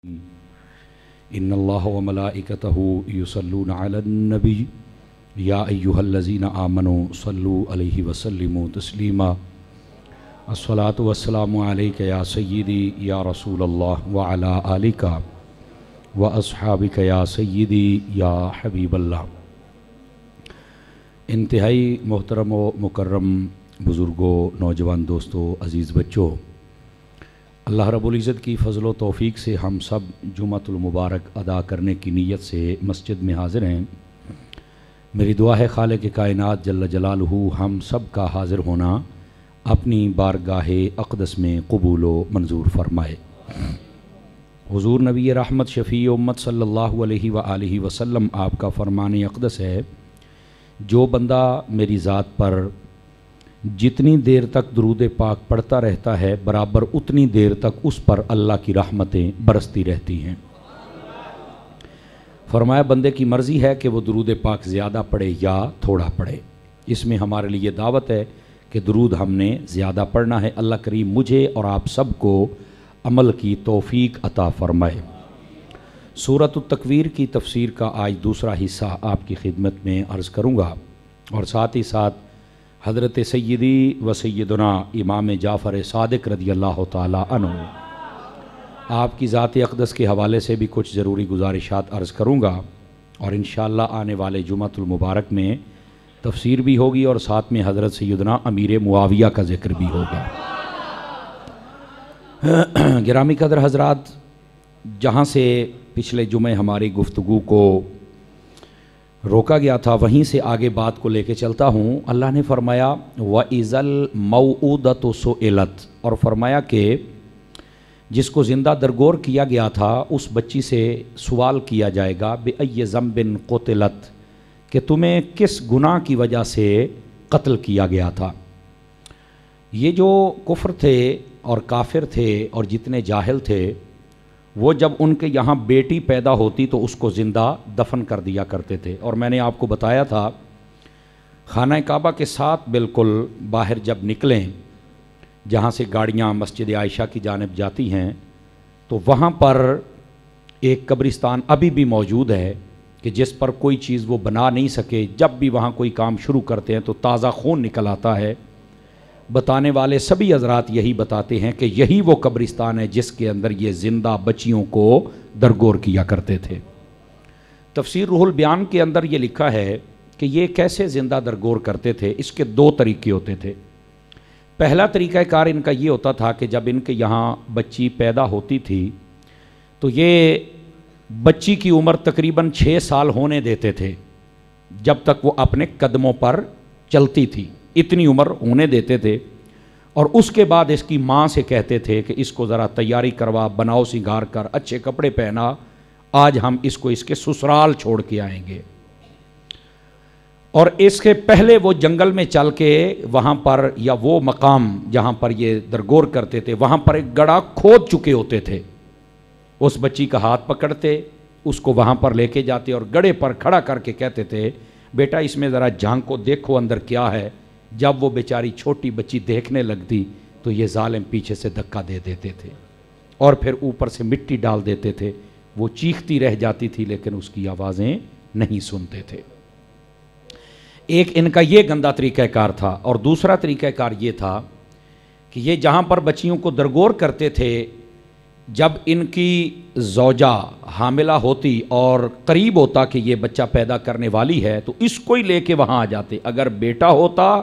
ان اللہ و ملائکتہ یصلون علی النبی یا ایہا الذین آمنوا صلوا علیہ وسلموا تسلیما الصلاۃ والسلام علیک یا سیدی یا رسول اللہ وعلی آلک واصحابک یا سیدی یا حبیب اللہ۔ انتہائی محترم و مکرم بزرگوں، نوجوان دوستوں، عزیز بچوں، اللہ رب العزت کی فضل و توفیق سے ہم سب جمعۃ المبارک ادا کرنے کی نیت سے مسجد میں حاضر ہیں۔ میری دعا ہے خالق کائنات جل جلالہ ہم سب کا حاضر ہونا اپنی بارگاہ اقدس میں قبول و منظور فرمائے۔ حضور نبی رحمت شفیع امت صلی اللہ علیہ وآلہ وسلم آپ کا فرمان اقدس ہے، جو بندہ میری ذات پر جتنی دیر تک درود پاک پڑھتا رہتا ہے برابر اتنی دیر تک اس پر اللہ کی رحمتیں برستی رہتی ہیں۔ فرمایا بندے کی مرضی ہے کہ وہ درود پاک زیادہ پڑھے یا تھوڑا پڑھے۔ اس میں ہمارے لیے دعوت ہے کہ درود ہم نے زیادہ پڑھنا ہے۔ اللہ کریم مجھے اور آپ سب کو عمل کی توفیق عطا فرمائے۔ سورۃ التکویر کی تفسیر کا آج دوسرا حصہ آپ کی خدمت میں عرض کروں گا، اور ساتھ ہی ساتھ حضرت سیدی و سیدنا امام جعفر صادق رضی اللہ تعالی عنہ آپ کی ذات اقدس کے حوالے سے بھی کچھ ضروری گزارشات عرض کروں گا، اور انشاءاللہ آنے والے جمعۃ المبارک میں تفسیر بھی ہوگی اور ساتھ میں حضرت سیدنا امیر معاویہ کا ذکر بھی ہوگا۔ گرامی قدر حضرات، جہاں سے پچھلے جمعے ہماری گفتگو کو روکا گیا تھا وہیں سے آگے بات کو لے کے چلتا ہوں۔ اللہ نے فرمایا وَإِذَا الْمَوْءُودَةُ سُئِلَتْ، اور فرمایا کہ جس کو زندہ درگور کیا گیا تھا اس بچی سے سوال کیا جائے گا بِأَيِّ ذَنبٍ قُتِلَتْ، کہ تمہیں کس گناہ کی وجہ سے قتل کیا گیا تھا۔ یہ جو کفر تھے اور کافر تھے اور جتنے جاہل تھے، وہ جب ان کے یہاں بیٹی پیدا ہوتی تو اس کو زندہ دفن کر دیا کرتے تھے، اور میں نے آپ کو بتایا تھا خانہ کعبہ کے ساتھ بالکل باہر جب نکلیں، جہاں سے گاڑیاں مسجد عائشہ کی جانب جاتی ہیں، تو وہاں پر ایک قبرستان ابھی بھی موجود ہے کہ جس پر کوئی چیز وہ بنا نہیں سکے، جب بھی وہاں کوئی کام شروع کرتے ہیں تو تازہ خون نکل آتا ہے۔ بتانے والے سبھی حضرات یہی بتاتے ہیں کہ یہی وہ قبرستان ہے جس کے اندر یہ زندہ بچیوں کو درگور کیا کرتے تھے۔ تفسیر روح البیان کے اندر یہ لکھا ہے کہ یہ کیسے زندہ درگور کرتے تھے۔ اس کے دو طریقے ہوتے تھے۔ پہلا طریقہ کار ان کا یہ ہوتا تھا کہ جب ان کے یہاں بچی پیدا ہوتی تھی تو یہ بچی کی عمر تقریباً 6 سال ہونے دیتے تھے، جب تک وہ اپنے قدموں پر چلتی تھی، اتنی عمر ہونے دیتے تھے، اور اس کے بعد اس کی ماں سے کہتے تھے کہ اس کو ذرا تیاری کروا، بناؤ سنگار کر، اچھے کپڑے پہنا، آج ہم اس کو اس کے سسرال چھوڑ کے آئیں گے۔ اور اس کے پہلے وہ جنگل میں چل کے وہاں پر، یا وہ مقام جہاں پر یہ درگور کرتے تھے، وہاں پر ایک گڑھا کھود چکے ہوتے تھے۔ اس بچی کا ہاتھ پکڑتے، اس کو وہاں پر لے کے جاتے اور گڑھے پر کھڑا کر کے کہتے تھے بیٹا اس میں ذرا جھانکو، دیکھو اندر کیا ہے۔ جب وہ بیچاری چھوٹی بچی دیکھنے لگتی تو یہ ظالم پیچھے سے دھکا دے دیتے تھے اور پھر اوپر سے مٹی ڈال دیتے تھے۔ وہ چیختی رہ جاتی تھی لیکن اس کی آوازیں نہیں سنتے تھے۔ ایک ان کا یہ گندا طریقہ کار تھا، اور دوسرا طریقہ کار یہ تھا کہ یہ جہاں پر بچیوں کو درگور کرتے تھے، جب ان کی زوجہ حاملہ ہوتی اور قریب ہوتا کہ یہ بچہ پیدا کرنے والی ہے تو اس کو ہی لے کے وہاں آ جاتے۔ اگر بیٹا ہوتا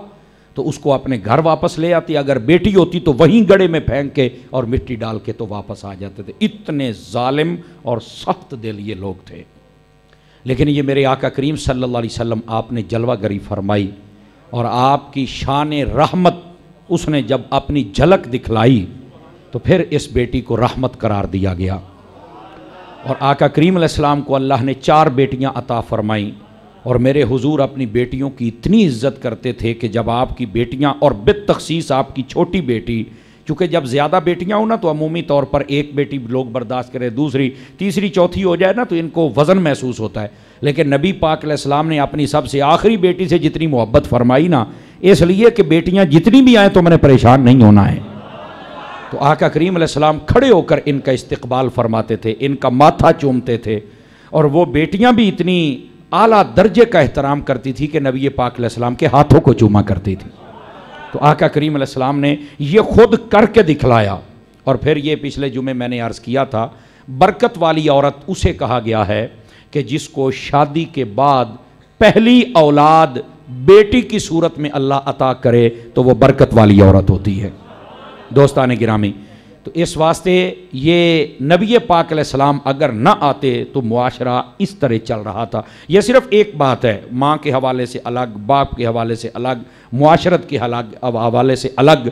تو اس کو اپنے گھر واپس لے آتی، اگر بیٹی ہوتی تو وہیں گڑھے میں پھینک کے اور مٹی ڈال کے تو واپس آ جاتے تھے۔ اتنے ظالم اور سخت دل یہ لوگ تھے۔ لیکن یہ میرے آقا کریم صلی اللہ علیہ وسلم آپ نے جلوہ گری فرمائی، اور آپ کی شان رحمت اس نے جب اپنی جھلک دکھلائی تو پھر اس بیٹی کو رحمت قرار دیا گیا۔ اور آقا کریم علیہ السلام کو اللہ نے 4 بیٹیاں عطا فرمائیں، اور میرے حضور اپنی بیٹیوں کی اتنی عزت کرتے تھے کہ جب آپ کی بیٹیاں، اور بالتخصیص آپ کی چھوٹی بیٹی، چونکہ جب زیادہ بیٹیاں ہوں نا تو عمومی طور پر ایک بیٹی لوگ برداشت کرے، دوسری تیسری چوتھی ہو جائے نا تو ان کو وزن محسوس ہوتا ہے، لیکن نبی پاک علیہ السلام نے اپنی سب سے آخری بیٹی سے جتنی محبت فرمائی نا، اس لیے کہ بیٹیاں جتنی بھی آئیں تو میں نے پریشان نہیں ہونا ہے۔ تو آقا کریم علیہ السلام کھڑے ہو کر ان کا استقبال فرماتے تھے، ان کا ماتھا چومتے تھے، اور وہ بیٹیاں بھی اتنی اعلیٰ درجے کا احترام کرتی تھی کہ نبی پاک علیہ السلام کے ہاتھوں کو چوما کرتی تھی۔ تو آقا کریم علیہ السلام نے یہ خود کر کے دکھلایا۔ اور پھر یہ پچھلے جمعے میں نے عرض کیا تھا، برکت والی عورت اسے کہا گیا ہے کہ جس کو شادی کے بعد پہلی اولاد بیٹی کی صورت میں اللہ عطا کرے تو وہ برکت والی عورت ہوتی ہے۔ دوستان گرامی، تو اس واسطے یہ نبی پاک علیہ السلام اگر نہ آتے تو معاشرہ اس طرح چل رہا تھا۔ یہ صرف ایک بات ہے، ماں کے حوالے سے الگ، باپ کے حوالے سے الگ، معاشرت کے حوالے سے الگ،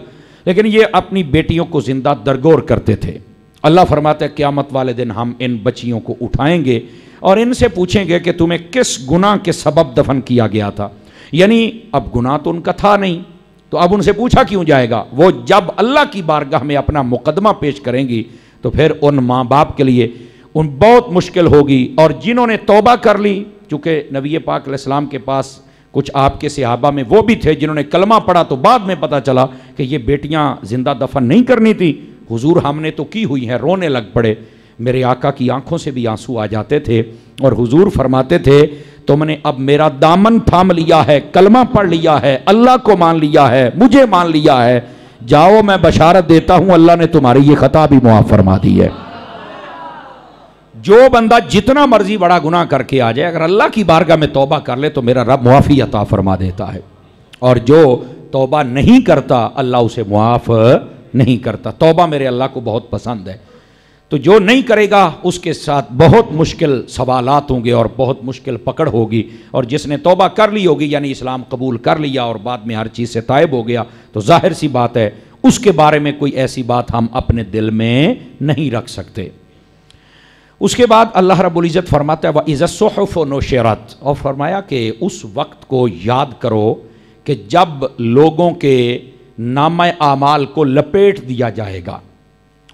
لیکن یہ اپنی بیٹیوں کو زندہ درگور کرتے تھے۔ اللہ فرماتا ہے قیامت والے دن ہم ان بچیوں کو اٹھائیں گے اور ان سے پوچھیں گے کہ تمہیں کس گناہ کے سبب دفن کیا گیا تھا۔ یعنی اب گناہ تو ان کا تھا نہیں، تو اب ان سے پوچھا کیوں جائے گا؟ وہ جب اللہ کی بارگاہ میں اپنا مقدمہ پیش کریں گی تو پھر ان ماں باپ کے لیے ان بہت مشکل ہوگی۔ اور جنہوں نے توبہ کر لی، چونکہ نبی پاک علیہ السلام کے پاس کچھ آپ کے صحابہ میں وہ بھی تھے جنہوں نے کلمہ پڑھا تو بعد میں پتہ چلا کہ یہ بیٹیاں زندہ دفن نہیں کرنی تھی، حضور ہم نے تو کی ہوئی ہیں، رونے لگ پڑے۔ میرے آقا کی آنکھوں سے بھی آنسو آ جاتے تھے اور حضور فرماتے تھے تم نے اب میرا دامن تھام لیا ہے، کلمہ پڑھ لیا ہے، اللہ کو مان لیا ہے، مجھے مان لیا ہے، جاؤ میں بشارت دیتا ہوں اللہ نے تمہاری یہ خطا بھی معاف فرما دی ہے۔ جو بندہ جتنا مرضی بڑا گناہ کر کے آ جائے، اگر اللہ کی بارگاہ میں توبہ کر لے تو میرا رب معافی عطا فرما دیتا ہے، اور جو توبہ نہیں کرتا اللہ اسے معاف نہیں کرتا۔ توبہ میرے اللہ کو بہت پسند ہے، تو جو نہیں کرے گا اس کے ساتھ بہت مشکل سوالات ہوں گے اور بہت مشکل پکڑ ہوگی، اور جس نے توبہ کر لی ہوگی یعنی اسلام قبول کر لیا اور بعد میں ہر چیز سے تائب ہو گیا تو ظاہر سی بات ہے اس کے بارے میں کوئی ایسی بات ہم اپنے دل میں نہیں رکھ سکتے۔ اس کے بعد اللہ رب العزت فرماتا ہے وَإِذَا الصُّحُفُ نُشِرَتْ، اور فرمایا کہ اس وقت کو یاد کرو کہ جب لوگوں کے نامہ اعمال کو لپیٹ دیا جائے گا۔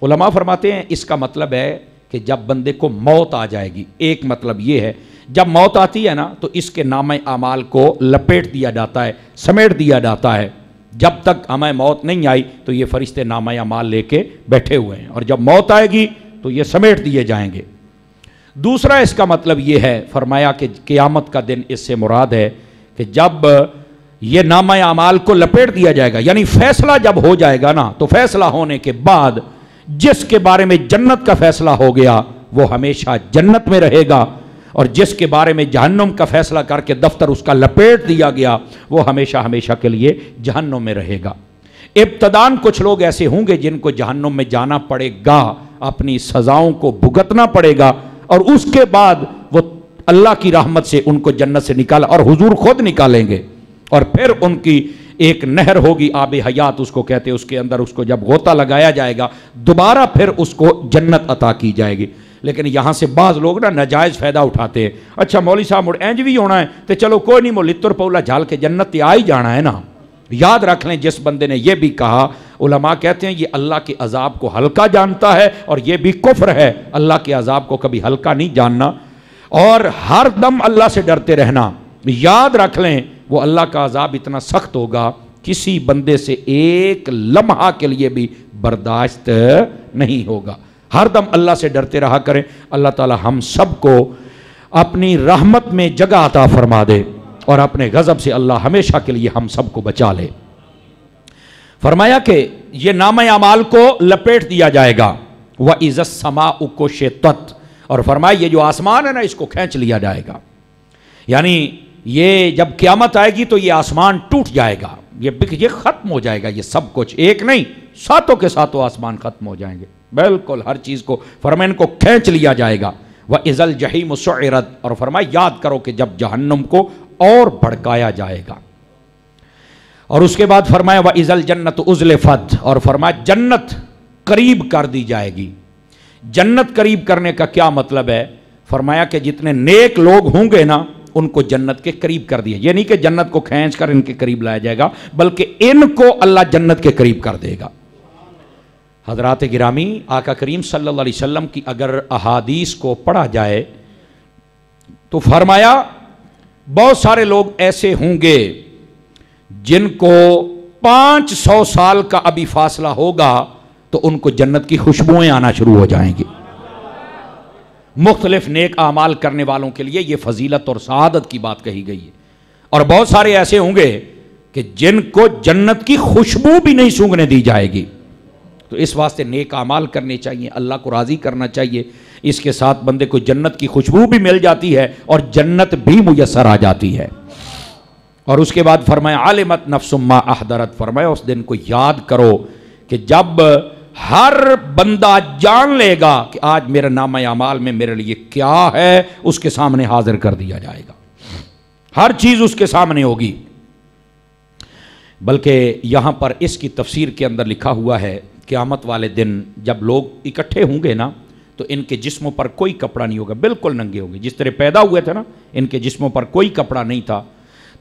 علماء فرماتے ہیں اس کا مطلب ہے کہ جب بندے کو موت آ جائے گی، ایک مطلب یہ ہے جب موت آتی ہے نا تو اس کے نامہ اعمال کو لپیٹ دیا جاتا ہے، سمیٹ دیا جاتا ہے۔ جب تک ہمیں موت نہیں آئی تو یہ فرشتے نامہ اعمال لے کے بیٹھے ہوئے ہیں، اور جب موت آئے گی تو یہ سمیٹ دیے جائیں گے۔ دوسرا اس کا مطلب یہ ہے، فرمایا کہ قیامت کا دن اس سے مراد ہے کہ جب یہ نامہ اعمال کو لپیٹ دیا جائے گا، یعنی فیصلہ جب ہو جائے گا نا تو فیصلہ ہونے کے بعد جس کے بارے میں جنت کا فیصلہ ہو گیا وہ ہمیشہ جنت میں رہے گا، اور جس کے بارے میں جہنم کا فیصلہ کر کے دفتر اس کا لپیٹ دیا گیا وہ ہمیشہ ہمیشہ کے لیے جہنم میں رہے گا۔ ابتداً کچھ لوگ ایسے ہوں گے جن کو جہنم میں جانا پڑے گا، اپنی سزاؤں کو بھگتنا پڑے گا، اور اس کے بعد وہ اللہ کی رحمت سے ان کو جنت سے نکالا، اور حضور خود نکالیں گے، اور پھر ان کی ایک نہر ہوگی آب حیات اس کو کہتے ہیں، اس کے اندر اس کو جب غوطہ لگایا جائے گا دوبارہ پھر اس کو جنت عطا کی جائے گی۔ لیکن یہاں سے بعض لوگ نا ناجائز فائدہ اٹھاتے ہیں، اچھا مولوی صاحب مڑ اینج بھی ہونا ہے تو چلو کوئی نہیں، لتر پولا جھال کے جنت تے آ ہی جانا ہے نا۔ یاد رکھ لیں جس بندے نے یہ بھی کہا، علماء کہتے ہیں یہ اللہ کے عذاب کو ہلکا جانتا ہے، اور یہ بھی کفر ہے، اللہ کے عذاب کو کبھی ہلکا نہیں جاننا اور ہر دم اللہ سے ڈرتے رہنا۔ یاد رکھ لیں وہ اللہ کا عذاب اتنا سخت ہوگا کسی بندے سے ایک لمحہ کے لیے بھی برداشت نہیں ہوگا۔ ہر دم اللہ سے ڈرتے رہا کریں۔ اللہ تعالی ہم سب کو اپنی رحمت میں جگہ عطا فرما دے اور اپنے غضب سے اللہ ہمیشہ کے لیے ہم سب کو بچا لے۔ فرمایا کہ یہ نامہ اعمال کو لپیٹ دیا جائے گا، وَإِذَا السَّمَاءُ كُشِطَتْ، اور فرمایا یہ جو آسمان ہے نا اس کو کھینچ لیا جائے گا، یعنی یہ جب قیامت آئے گی تو یہ آسمان ٹوٹ جائے گا، یہ ختم ہو جائے گا، یہ سب کچھ ایک نہیں ساتوں کے ساتوں آسمان ختم ہو جائیں گے، بالکل ہر چیز کو فرمائن کو کھینچ لیا جائے گا۔ وَإِذَا الْجَحِيمُ سُعِّرَتْ، اور فرمایا یاد کرو کہ جب جہنم کو اور بھڑکایا جائے گا، اور اس کے بعد فرمایا وَإِذَا الْجَنَّةُ أُزْلِفَتْ، اور فرمایا جنت قریب کر دی جائے گی۔ جنت قریب کرنے کا کیا مطلب ہے؟ فرمایا کہ جتنے نیک لوگ ہوں گے نا ان کو جنت کے قریب کر دیا، یہ نہیں کہ جنت کو کھینچ کر ان کے قریب لایا جائے گا بلکہ ان کو اللہ جنت کے قریب کر دے گا۔ حضرات گرامی، آقا کریم صلی اللہ علیہ وسلم کی اگر احادیث کو پڑھا جائے تو فرمایا بہت سارے لوگ ایسے ہوں گے جن کو 500 سال کا ابھی فاصلہ ہوگا تو ان کو جنت کی خوشبوئیں آنا شروع ہو جائیں گی۔ مختلف نیک اعمال کرنے والوں کے لیے یہ فضیلت اور سعادت کی بات کہی گئی ہے۔ اور بہت سارے ایسے ہوں گے کہ جن کو جنت کی خوشبو بھی نہیں سونگنے دی جائے گی۔ تو اس واسطے نیک اعمال کرنے چاہیے، اللہ کو راضی کرنا چاہیے، اس کے ساتھ بندے کو جنت کی خوشبو بھی مل جاتی ہے اور جنت بھی میسر آ جاتی ہے۔ اور اس کے بعد فرمایا علمت نفس ما احضرت، فرمایا اس دن کو یاد کرو کہ جب ہر بندہ جان لے گا کہ آج میرا نامہ اعمال میں میرے لیے کیا ہے، اس کے سامنے حاضر کر دیا جائے گا، ہر چیز اس کے سامنے ہوگی۔ بلکہ یہاں پر اس کی تفسیر کے اندر لکھا ہوا ہے قیامت والے دن جب لوگ اکٹھے ہوں گے نا تو ان کے جسموں پر کوئی کپڑا نہیں ہوگا، بالکل ننگے ہوں گے، جس طرح پیدا ہوئے تھے نا ان کے جسموں پر کوئی کپڑا نہیں تھا۔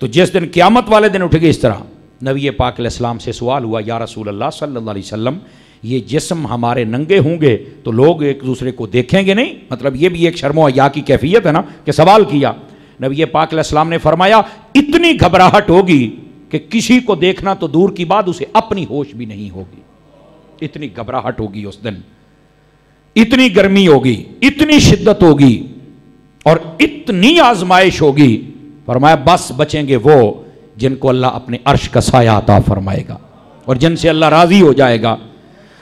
تو جس دن قیامت والے دن اٹھے گے اس طرح، نبی پاک علیہ السلام سے سوال ہوا یا رسول اللہ صلی اللہ علیہ وسلم یہ جسم ہمارے ننگے ہوں گے تو لوگ ایک دوسرے کو دیکھیں گے نہیں؟ مطلب یہ بھی ایک شرم و حیا کی کیفیت ہے نا کہ سوال کیا۔ نبی پاک علیہ السلام نے فرمایا اتنی گھبراہٹ ہوگی کہ کسی کو دیکھنا تو دور کی بات اسے اپنی ہوش بھی نہیں ہوگی، اتنی گھبراہٹ ہوگی اس دن، اتنی گرمی ہوگی، اتنی شدت ہوگی اور اتنی آزمائش ہوگی۔ فرمایا بس بچیں گے وہ جن کو اللہ اپنے عرش کا سایہ عطا فرمائے گا اور جن سے اللہ راضی ہو جائے گا۔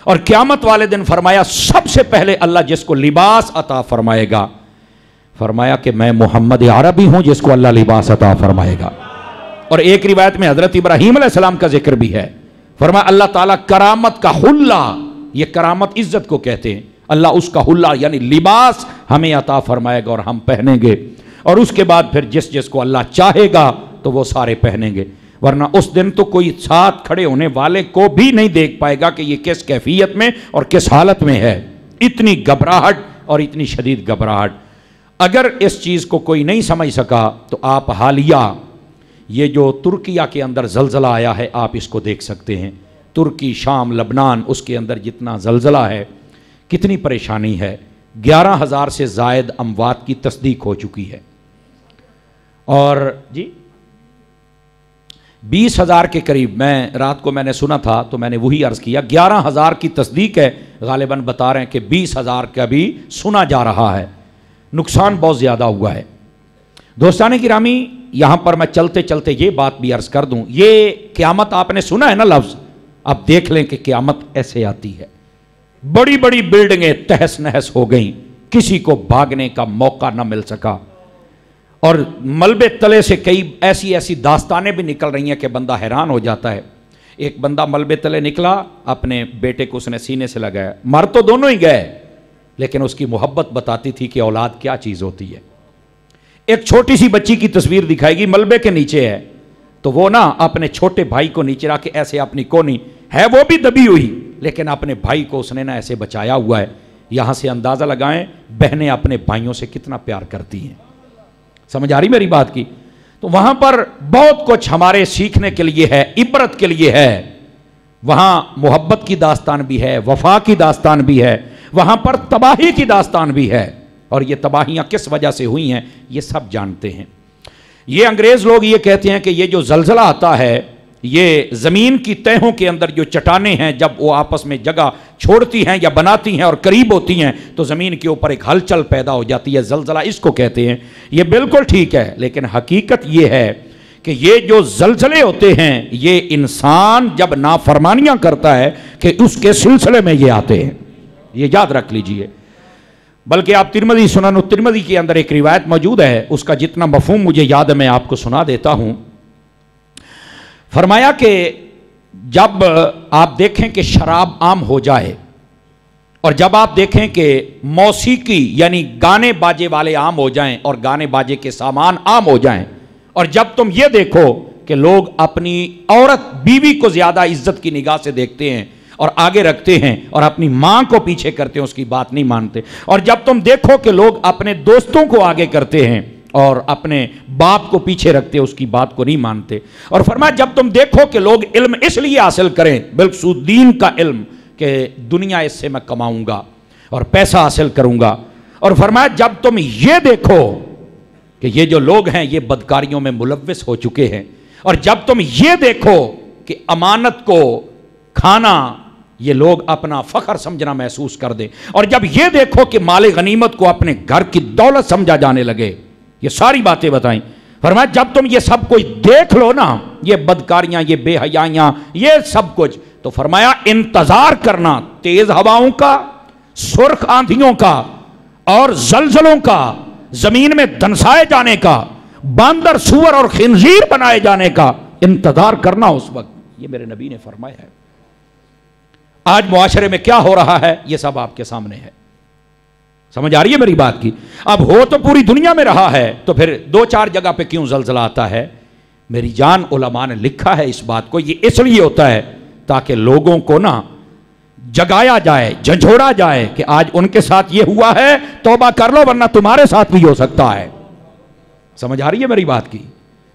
اور قیامت والے دن فرمایا سب سے پہلے اللہ جس کو لباس عطا فرمائے گا، فرمایا کہ میں محمد عربی ہوں جس کو اللہ لباس عطا فرمائے گا۔ اور ایک روایت میں حضرت ابراہیم علیہ السلام کا ذکر بھی ہے، فرمایا اللہ تعالیٰ کرامت کا حلہ، یہ کرامت عزت کو کہتے ہیں، اللہ اس کا حلہ یعنی لباس ہمیں عطا فرمائے گا اور ہم پہنیں گے۔ اور اس کے بعد پھر جس کو اللہ چاہے گا تو وہ سارے پہنیں گے، ورنہ اس دن تو کوئی ساتھ کھڑے ہونے والے کو بھی نہیں دیکھ پائے گا کہ یہ کس کیفیت میں اور کس حالت میں ہے۔ اتنی گھبراہٹ اور اتنی شدید گھبراہٹ۔ اگر اس چیز کو کوئی نہیں سمجھ سکا تو آپ حالیہ یہ جو ترکیہ کے اندر زلزلہ آیا ہے آپ اس کو دیکھ سکتے ہیں، ترکی، شام، لبنان، اس کے اندر جتنا زلزلہ ہے کتنی پریشانی ہے۔ 11,000 سے زائد اموات کی تصدیق ہو چکی ہے اور 20,000 کے قریب، میں رات کو میں نے سنا تھا تو میں نے وہی عرض کیا، 11,000 کی تصدیق ہے، غالباً بتا رہے ہیں کہ 20,000 کا بھی سنا جا رہا ہے۔ نقصان بہت زیادہ ہوا ہے۔ دوستان گرامی، یہاں پر میں چلتے چلتے یہ بات بھی عرض کر دوں، یہ قیامت آپ نے سنا ہے نا لفظ، اب دیکھ لیں کہ قیامت ایسے آتی ہے۔ بڑی بڑی بلڈنگیں تہس نہس ہو گئیں، کسی کو بھاگنے کا موقع نہ مل سکا، اور ملبے تلے سے کئی ایسی داستانیں بھی نکل رہی ہیں کہ بندہ حیران ہو جاتا ہے۔ ایک بندہ ملبے تلے نکلا، اپنے بیٹے کو اس نے سینے سے لگایا، مر تو دونوں ہی گئے لیکن اس کی محبت بتاتی تھی کہ اولاد کیا چیز ہوتی ہے۔ ایک چھوٹی سی بچی کی تصویر دکھائے گی، ملبے کے نیچے ہے، تو وہ نا اپنے چھوٹے بھائی کو نیچے رکھ کے ایسے اپنی کونی ہے وہ بھی دبی ہوئی لیکن اپنے بھائی کو اس نے نا ایسے بچایا ہوا ہے۔ یہاں سے اندازہ لگائیں بہنیں اپنے بھائیوں سے کتنا پیار کرتی ہیں۔ سمجھ آ رہی میری بات کی؟ تو وہاں پر بہت کچھ ہمارے سیکھنے کے لیے ہے، عبرت کے لیے ہے۔ وہاں محبت کی داستان بھی ہے، وفا کی داستان بھی ہے، وہاں پر تباہی کی داستان بھی ہے، اور یہ تباہیاں کس وجہ سے ہوئی ہیں یہ سب جانتے ہیں۔ یہ انگریز لوگ یہ کہتے ہیں کہ یہ جو زلزلہ آتا ہے یہ زمین کی تہوں کے اندر جو چٹانیں ہیں جب وہ آپس میں جگہ چھوڑتی ہیں یا بناتی ہیں اور قریب ہوتی ہیں تو زمین کے اوپر ایک ہلچل پیدا ہو جاتی ہے، زلزلہ اس کو کہتے ہیں۔ یہ بالکل ٹھیک ہے، لیکن حقیقت یہ ہے کہ یہ جو زلزلے ہوتے ہیں یہ انسان جب نافرمانیاں کرتا ہے کہ اس کے سلسلے میں یہ آتے ہیں، یہ یاد رکھ لیجئے۔ بلکہ آپ ترمذی، سنن الترمذی کے اندر ایک روایت موجود ہے، اس کا جتنا مفہوم مجھے یاد ہے میں آپ کو سنا دیتا ہوں۔ فرمایا کہ جب آپ دیکھیں کہ شراب عام ہو جائے اور جب آپ دیکھیں کہ موسیقی یعنی گانے باجے والے عام ہو جائیں اور گانے باجے کے سامان عام ہو جائیں، اور جب تم یہ دیکھو کہ لوگ اپنی عورت بیوی کو زیادہ عزت کی نگاہ سے دیکھتے ہیں اور آگے رکھتے ہیں اور اپنی ماں کو پیچھے کرتے ہیں، اس کی بات نہیں مانتے، اور جب تم دیکھو کہ لوگ اپنے دوستوں کو آگے کرتے ہیں اور اپنے باپ کو پیچھے رکھتے اس کی بات کو نہیں مانتے، اور فرمایا جب تم دیکھو کہ لوگ علم اس لیے حاصل کریں بالخصوص دین کا علم کہ دنیا اس سے میں کماؤں گا اور پیسہ حاصل کروں گا، اور فرمایا جب تم یہ دیکھو کہ یہ جو لوگ ہیں یہ بدکاریوں میں ملوث ہو چکے ہیں، اور جب تم یہ دیکھو کہ امانت کو کھانا یہ لوگ اپنا فخر سمجھنا محسوس کر دیں، اور جب یہ دیکھو کہ مال غنیمت کو اپنے گھر کی دولت سمجھا جانے لگے، یہ ساری باتیں بتائیں، فرمایا جب تم یہ سب کچھ دیکھ لو نا، یہ بدکاریاں، یہ بے حیائیاں، یہ سب کچھ، تو فرمایا انتظار کرنا تیز ہواؤں کا، سرخ آندھیوں کا، اور زلزلوں کا، زمین میں دنسائے جانے کا، باندر، سور اور خنزیر بنائے جانے کا انتظار کرنا اس وقت۔ یہ میرے نبی نے فرمایا ہے۔ آج معاشرے میں کیا ہو رہا ہے یہ سب آپ کے سامنے ہے، سمجھ آ رہی ہے میری بات کی؟ اب ہو تو پوری دنیا میں رہا ہے، تو پھر دو چار جگہ پہ کیوں زلزلہ آتا ہے؟ میری جان، علماء نے لکھا ہے اس بات کو، یہ اس لیے ہوتا ہے تاکہ لوگوں کو نا جگایا جائے، جھنجھوڑا جائے کہ آج ان کے ساتھ یہ ہوا ہے، توبہ کر لو ورنہ تمہارے ساتھ بھی ہو سکتا ہے۔ سمجھ آ رہی ہے میری بات کی؟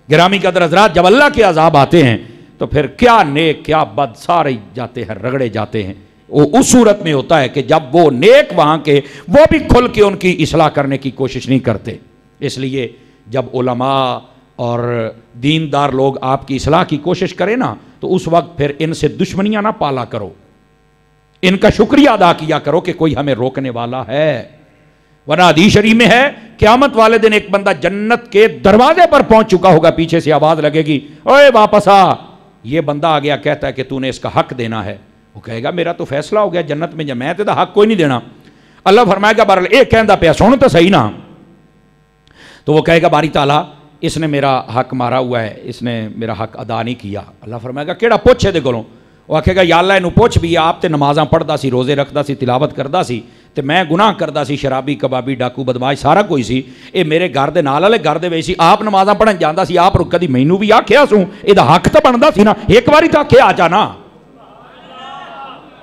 گرامی قدر حضرات، جب اللہ کے عذاب آتے ہیں تو پھر کیا نیک کیا بد سارے جاتے ہیں، رگڑے جاتے ہیں۔ وہ اس صورت میں ہوتا ہے کہ جب وہ نیک وہاں کے، وہ بھی کھل کے ان کی اصلاح کرنے کی کوشش نہیں کرتے۔ اس لیے جب علماء اور دیندار لوگ آپ کی اصلاح کی کوشش کریں نا، تو اس وقت پھر ان سے دشمنیاں نہ پالا کرو، ان کا شکریہ ادا کیا کرو کہ کوئی ہمیں روکنے والا ہے۔ ورنہ حدیث شریف میں ہے قیامت والے دن ایک بندہ جنت کے دروازے پر پہنچ چکا ہوگا، پیچھے سے آواز لگے گی، اوے واپس آ۔ یہ بندہ آ گیا، کہتا ہے کہ تو نے اس کا حق دینا ہے۔ وہ کہے گا میرا تو فیصلہ ہو گیا جنت میں، جب میں تے حق کوئی نہیں دینا۔ اللہ فرمائے گا بہرحال ایک کہندا پیا سن تو صحیح نا۔ تو وہ کہے گا باری تعالیٰ اس نے میرا حق مارا ہوا ہے، اس نے میرا حق ادا نہیں کیا۔ اللہ فرمائے گا کیڑا پوچھے دے کولوں؟ وہ آکھے گا یا اللہ انہوں پوچھ بھی، آپ تے نمازاں پڑھدا سی، روزے رکھدا سی، تلاوت کردا سی، تے میں گناہ کردا سی، شرابی، کبابی، ڈاکو، بدماش سارا کوئی سی، اے میرے گھر دے نال والے گھر دے وچ سی، آپ نمازاں پڑھن جاندا سی، آپ کدی مینوں بھی آکھیا سوں، اے دا حق تے بندا سی نا، ایک واری تا کہ آ جانا۔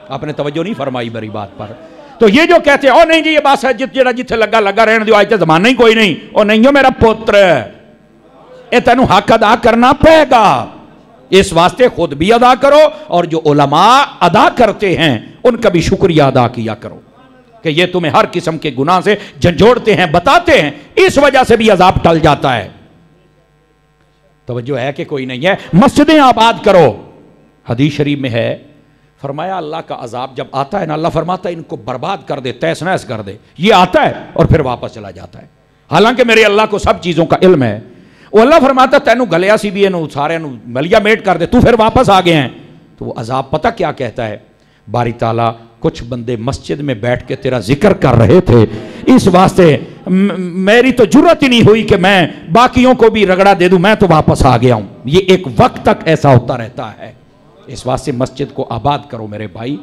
آپ نے توجہ نہیں فرمائی میری بات پر۔ تو یہ جو کہتے ہیں او نہیں جی یہ بات ہے جڑا جتھے لگا لگا رہن دیو، آج تے زمانہ ہی کوئی نہیں، او نہیں ہو میرا پتر، اے تینوں حق ادا کرنا پڑے گا۔ اس واسطے خود بھی ادا کرو، اور جو علماء ادا کرتے ہیں ان کا بھی شکریہ ادا کیا کرو کہ یہ تمہیں ہر قسم کے گناہ سے جھنجھوڑتے ہیں، بتاتے ہیں، اس وجہ سے بھی عذاب ٹل جاتا ہے۔ توجہ ہے کہ کوئی نہیں ہے؟ مسجدیں آباد کرو۔ حدیث شریف میں ہے، فرمایا اللہ کا عذاب جب آتا ہے نا، اللہ فرماتا ہے ان کو برباد کر دے، تیس نیس کر دے۔ یہ آتا ہے اور پھر واپس چلا جاتا ہے، حالانکہ میرے اللہ کو سب چیزوں کا علم ہے۔ وہ اللہ فرماتا تینوں گلیا سی بھی انہوں سارے انہوں ملیا میٹ کر دے، تو پھر واپس آ گئے ہیں۔ تو وہ عذاب پتہ کیا کہتا ہے؟ باری تعالیٰ کچھ بندے مسجد میں بیٹھ کے تیرا ذکر کر رہے تھے، اس واسطے میری تو جرت ہی نہیں ہوئی کہ میں باقیوں کو بھی رگڑا دے دوں، میں تو واپس آ گیا ہوں۔ یہ ایک وقت تک ایسا ہوتا رہتا ہے، اس واسطے مسجد کو آباد کرو میرے بھائی۔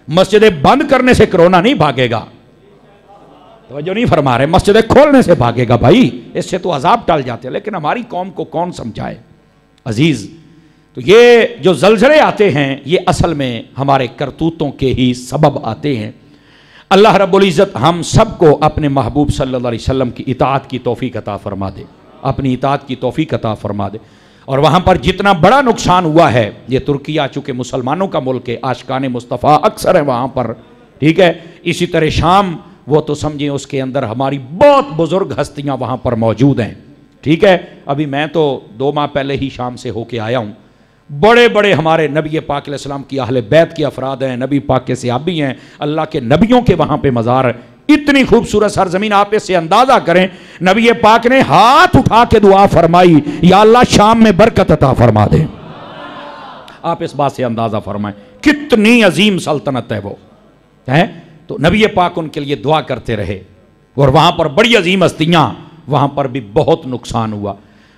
مسجدیں بند کرنے سے کرونا نہیں بھاگے گا، توجہ نہیں فرما رہے، مسجدیں کھولنے سے بھاگے گا بھائی، اس سے تو عذاب ٹل جاتے ہیں۔ لیکن ہماری قوم کو کون سمجھائے عزیز؟ تو یہ جو زلزلے آتے ہیں یہ اصل میں ہمارے کرتوتوں کے ہی سبب آتے ہیں۔ اللہ رب العزت ہم سب کو اپنے محبوب صلی اللہ علیہ وسلم کی اطاعت کی توفیق عطا فرما دے، اپنی اطاعت کی توفیق عطا فرما دے۔ اور وہاں پر جتنا بڑا نقصان ہوا ہے، یہ ترکیہ چونکہ مسلمانوں کا ملک ہے، عاشقان مصطفیٰ اکثر ہے وہاں پر، ٹھیک ہے، اسی طرح شام، وہ تو سمجھیں اس کے اندر ہماری بہت بزرگ ہستیاں وہاں پر موجود ہیں، ٹھیک ہے۔ ابھی میں تو 2 ماہ پہلے ہی شام سے ہو کے آیا ہوں، بڑے بڑے ہمارے نبی پاک علیہ السلام کی اہل بیت کے افراد ہیں، نبی پاک کے صحابی ہیں، اللہ کے نبیوں کے وہاں پہ مزار ہے، اتنی خوبصورت سرزمین، آپ اس سے اندازہ کریں، نبی پاک نے ہاتھ اٹھا کے دعا فرمائی یا اللہ شام میں برکت عطا فرما دے۔ آپ اس بات سے اندازہ فرمائیں کتنی عظیم سلطنت ہے وہ ہے۔ تو نبی پاک ان کے لیے دعا کرتے رہے، اور وہاں پر بڑی عظیم ہستیاں، وہاں پر بھی بہت نقصان ہوا۔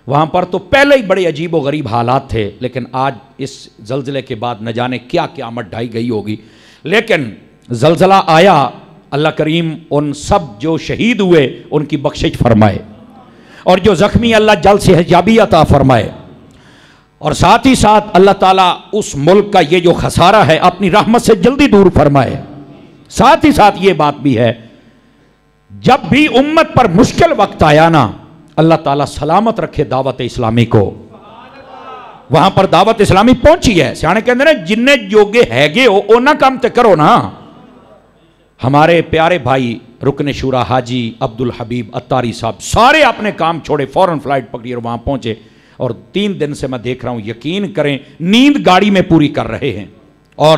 وہاں پر تو پہلے ہی بڑے عجیب و غریب حالات تھے، لیکن آج اس زلزلے کے بعد نہ جانے کیا قیامت ڈھائی گئی ہوگی۔ لیکن زلزلہ آیا، اللہ کریم ان سب جو شہید ہوئے ان کی بخشش فرمائے، اور جو زخمی اللہ جلد سے صحتیابی عطا فرمائے، اور ساتھ ہی ساتھ اللہ تعالیٰ اس ملک کا یہ جو خسارہ ہے اپنی رحمت سے جلدی دور فرمائے۔ ساتھ ہی ساتھ یہ بات بھی ہے، جب بھی امت پر مشکل وقت آیا نا، اللہ تعالیٰ سلامت رکھے دعوت اسلامی کو۔ وہاں پر دعوت اسلامی پہنچی ہے، سیانے کہندے نے جننے جوگے ہے گے ہو اونا کام تے کرو نا۔ ہمارے پیارے بھائی رکن شورا حاجی عبدالحبیب اتاری صاحب سارے اپنے کام چھوڑے فوراً فلائٹ پکڑی اور وہاں پہنچے، اور 3 دن سے میں دیکھ رہا ہوں، یقین کریں نیند گاڑی میں پوری کر رہے ہیں، اور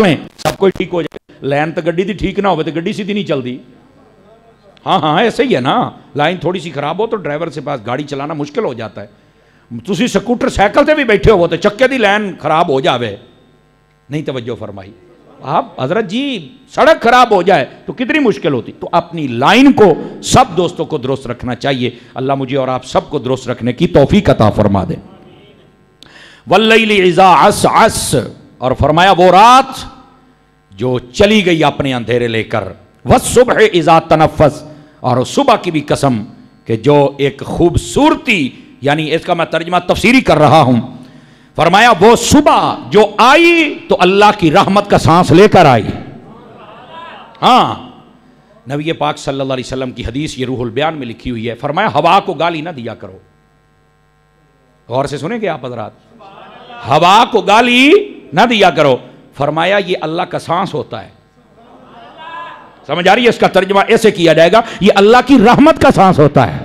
لیں سب کچھ ٹھیک ہو جائے. لائن تو گڈی دی ٹھیک نہ ہو تو گڈی سیدھی نہیں چلتی. ہاں ایسا ہی ہے نا, لائن تھوڑی سی خراب ہو تو ڈرائیور سے پاس گاڑی چلانا مشکل ہو جاتا ہے. تسی سکوٹر سائیکل سے بھی بیٹھے ہو تو چکے دی لائن خراب ہو جاوے, نہیں توجہ فرمائی. آپ حضرت جی سڑک خراب ہو جائے تو کتنی مشکل ہوتی. تو اپنی لائن کو سب دوستوں کو درست رکھنا چاہیے. اللہ مجھے اور آپ سب کو درست رکھنے کی توفیق عطا فرما دے. واللیل اذا عسعس, اور فرمایا وہ رات جو چلی گئی اپنے اندھیرے لے کر. والصبح اذا تنفس, اور صبح کی بھی قسم کہ جو ایک خوبصورتی, یعنی اس کا میں ترجمہ تفسیری کر رہا ہوں. فرمایا وہ صبح جو آئی تو اللہ کی رحمت کا سانس لے کر آئی. ہاں نبی پاک صلی اللہ علیہ وسلم کی حدیث یہ روح البیان میں لکھی ہوئی ہے. فرمایا ہوا کو گالی نہ دیا کرو. غور سے سنیں گے آپ حضرات, ہوا کو گالی نہ دیا کرو. فرمایا یہ اللہ کا سانس ہوتا ہے. سمجھ آ رہی ہے؟ اس کا ترجمہ ایسے کیا جائے گا یہ اللہ کی رحمت کا سانس ہوتا ہے,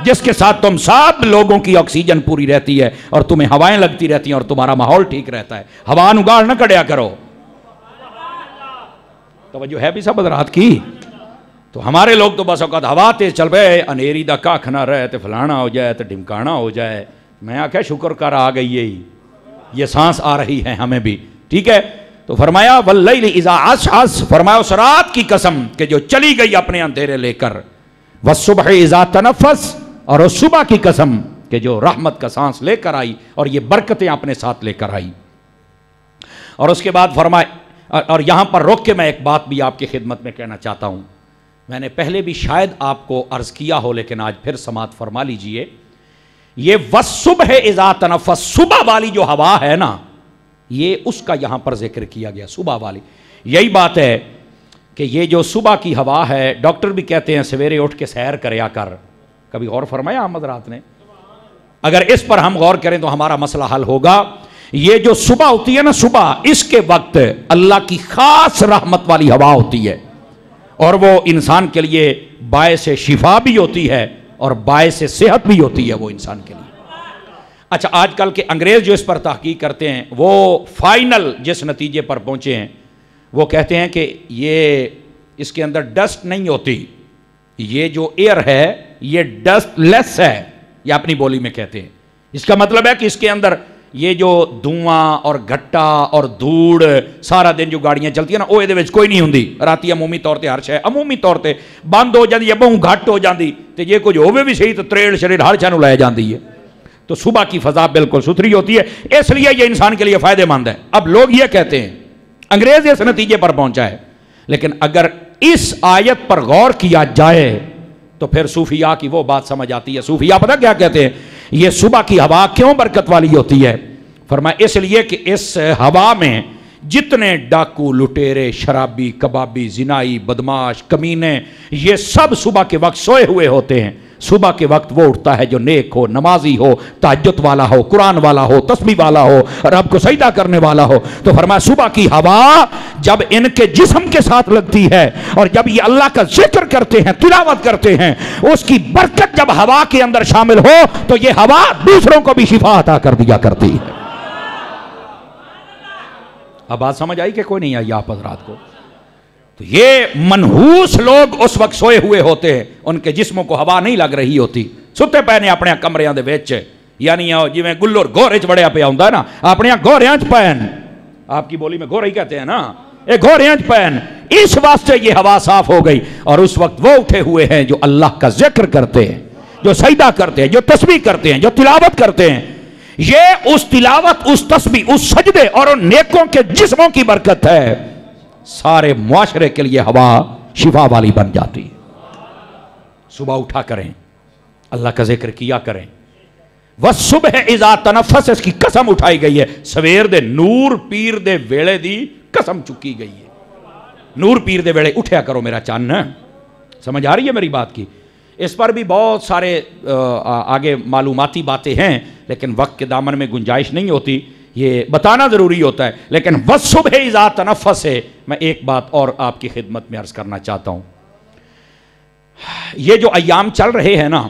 جس کے ساتھ تم سب لوگوں کی آکسیجن پوری رہتی ہے اور تمہیں ہوائیں لگتی رہتی ہیں اور تمہارا ماحول ٹھیک رہتا ہے. ہوا نگاڑ نہ کڑیا کرو. توجہ ہے بھی سب حضرات کی؟ تو ہمارے لوگ تو بس اوقات ہوا تیز چل پے, انیری دا کاکھ نہ رہے تو فلانا ہو جائے تو ڈھمکانا ہو جائے. میں آکھا شکر کر آ گئی ہے, یہ سانس آ رہی ہے ہمیں بھی. ٹھیک ہے, تو فرمایا واللیل اذا عسعس, فرمایا اس رات کی قسم کہ جو چلی گئی اپنے اندھیرے لے کر. والصبح اذا تنفس, اور اس صبح کی قسم کہ جو رحمت کا سانس لے کر آئی اور یہ برکتیں اپنے ساتھ لے کر آئی. اور اس کے بعد فرمائے, اور یہاں پر روک کے میں ایک بات بھی آپ کی خدمت میں کہنا چاہتا ہوں. میں نے پہلے بھی شاید آپ کو عرض کیا ہو لیکن آج پھر سماعت فرما لیجئے. یہ والصبح اذا تنفس, صبح والی جو ہوا ہے نا, یہ اس کا یہاں پر ذکر کیا گیا, صبح والی. یہی بات ہے کہ یہ جو صبح کی ہوا ہے, ڈاکٹر بھی کہتے ہیں سویرے اٹھ کے سیر کریا کر. کبھی غور فرمایا احمد رات نے؟ اگر اس پر ہم غور کریں تو ہمارا مسئلہ حل ہوگا. یہ جو صبح ہوتی ہے نا, صبح, اس کے وقت اللہ کی خاص رحمت والی ہوا ہوتی ہے اور وہ انسان کے لیے باعث شفا بھی ہوتی ہے اور باعث صحت بھی ہوتی ہے وہ انسان کے لیے. اچھا, آج کل کے انگریز جو اس پر تحقیق کرتے ہیں وہ فائنل جس نتیجے پر پہنچے ہیں وہ کہتے ہیں کہ یہ اس کے اندر ڈسٹ نہیں ہوتی, یہ جو ایئر ہے یہ ڈسٹ لیس ہے, یہ اپنی بولی میں کہتے ہیں. اس کا مطلب ہے کہ اس کے اندر یہ جو دھواں اور گھٹا اور دھوڑ سارا دن جو گاڑیاں چلتی ہیں نا, وہ یہ کوئی نہیں ہوندی. راتی عمومی طور تے ہر شے عمومی طور تے بند ہو جاتی ہے, بہت گھٹ ہو جاتی, تو یہ کچھ ہوئے بھی صحیح تو تریڑ شریر ہر شے نوں لے جاندی ہے. تو صبح کی فضا بالکل ستھری ہوتی ہے, اس لیے یہ انسان کے لیے فائدہ مند ہے. اب لوگ یہ کہتے ہیں, انگریز اس نتیجے پر پہنچا ہے, لیکن اگر اس آیت پر غور کیا جائے تو پھر صوفیاء کی وہ بات سمجھ آتی ہے. صوفیاء پتہ کیا کہتے ہیں, یہ صبح کی ہوا کیوں برکت والی ہوتی ہے؟ فرمایا اس لیے کہ اس ہوا میں جتنے ڈاکو, لٹیرے, شرابی, کبابی, زنائی, بدماش, کمینے, یہ سب صبح کے وقت سوئے ہوئے ہوتے ہیں. صبح کے وقت وہ اٹھتا ہے جو نیک ہو, نمازی ہو, تہجد والا ہو, قرآن والا ہو, تسبیح والا ہو, رب کو سجدہ کرنے والا ہو. تو فرمایا صبح کی ہوا جب ان کے جسم کے ساتھ لگتی ہے اور جب یہ اللہ کا ذکر کرتے ہیں, تلاوت کرتے ہیں, اس کی برکت جب ہوا کے اندر شامل ہو تو یہ ہوا دوسروں کو بھی شفا عطا کر دیا کرتی ہے. اب بات سمجھ آئی کہ کوئی نہیں آئی آپ حضرات کو؟ تو یہ منحوس لوگ اس وقت سوئے ہوئے ہوتے ہیں, ان کے جسموں کو ہوا نہیں لگ رہی ہوتی, ستے پے نے اپنے کمریاں دے وچ, یعنی جی میں گلور گورے چ بڑیا پیا ہوندا ہے نا, اپنے گوریاں چ پین, آپ کی بولی میں گورے ہی کہتے ہیں نا, اے گوریاں چ پین. اس واسطے یہ ہوا صاف ہو گئی اور اس وقت وہ اٹھے ہوئے ہیں جو اللہ کا ذکر کرتے ہیں, جو سجدہ کرتے ہیں, جو تسبیح کرتے ہیں, جو تلاوت کرتے ہیں. یہ اس تلاوت, اس تسبیح, اس سجدے اور ان نیکوں کے جسموں کی برکت ہے. سارے معاشرے کے لیے ہوا شفا والی بن جاتی ہے. صبح اٹھا کریں, اللہ کا ذکر کیا کریں. والصبح اذا تنفس, اس کی قسم اٹھائی گئی ہے. سویر دے نور پیر دے ویلے دی قسم چکی گئی ہے. نور پیر دے ویلے اٹھیا کرو میرا چان. سمجھ آ رہی ہے میری بات کی؟ اس پر بھی بہت سارے آگے معلوماتی باتیں ہیں لیکن وقت کے دامن میں گنجائش نہیں ہوتی, یہ بتانا ضروری ہوتا ہے. لیکن والصبح اذا تنفس سے میں ایک بات اور آپ کی خدمت میں عرض کرنا چاہتا ہوں. یہ جو ایام چل رہے ہیں نا,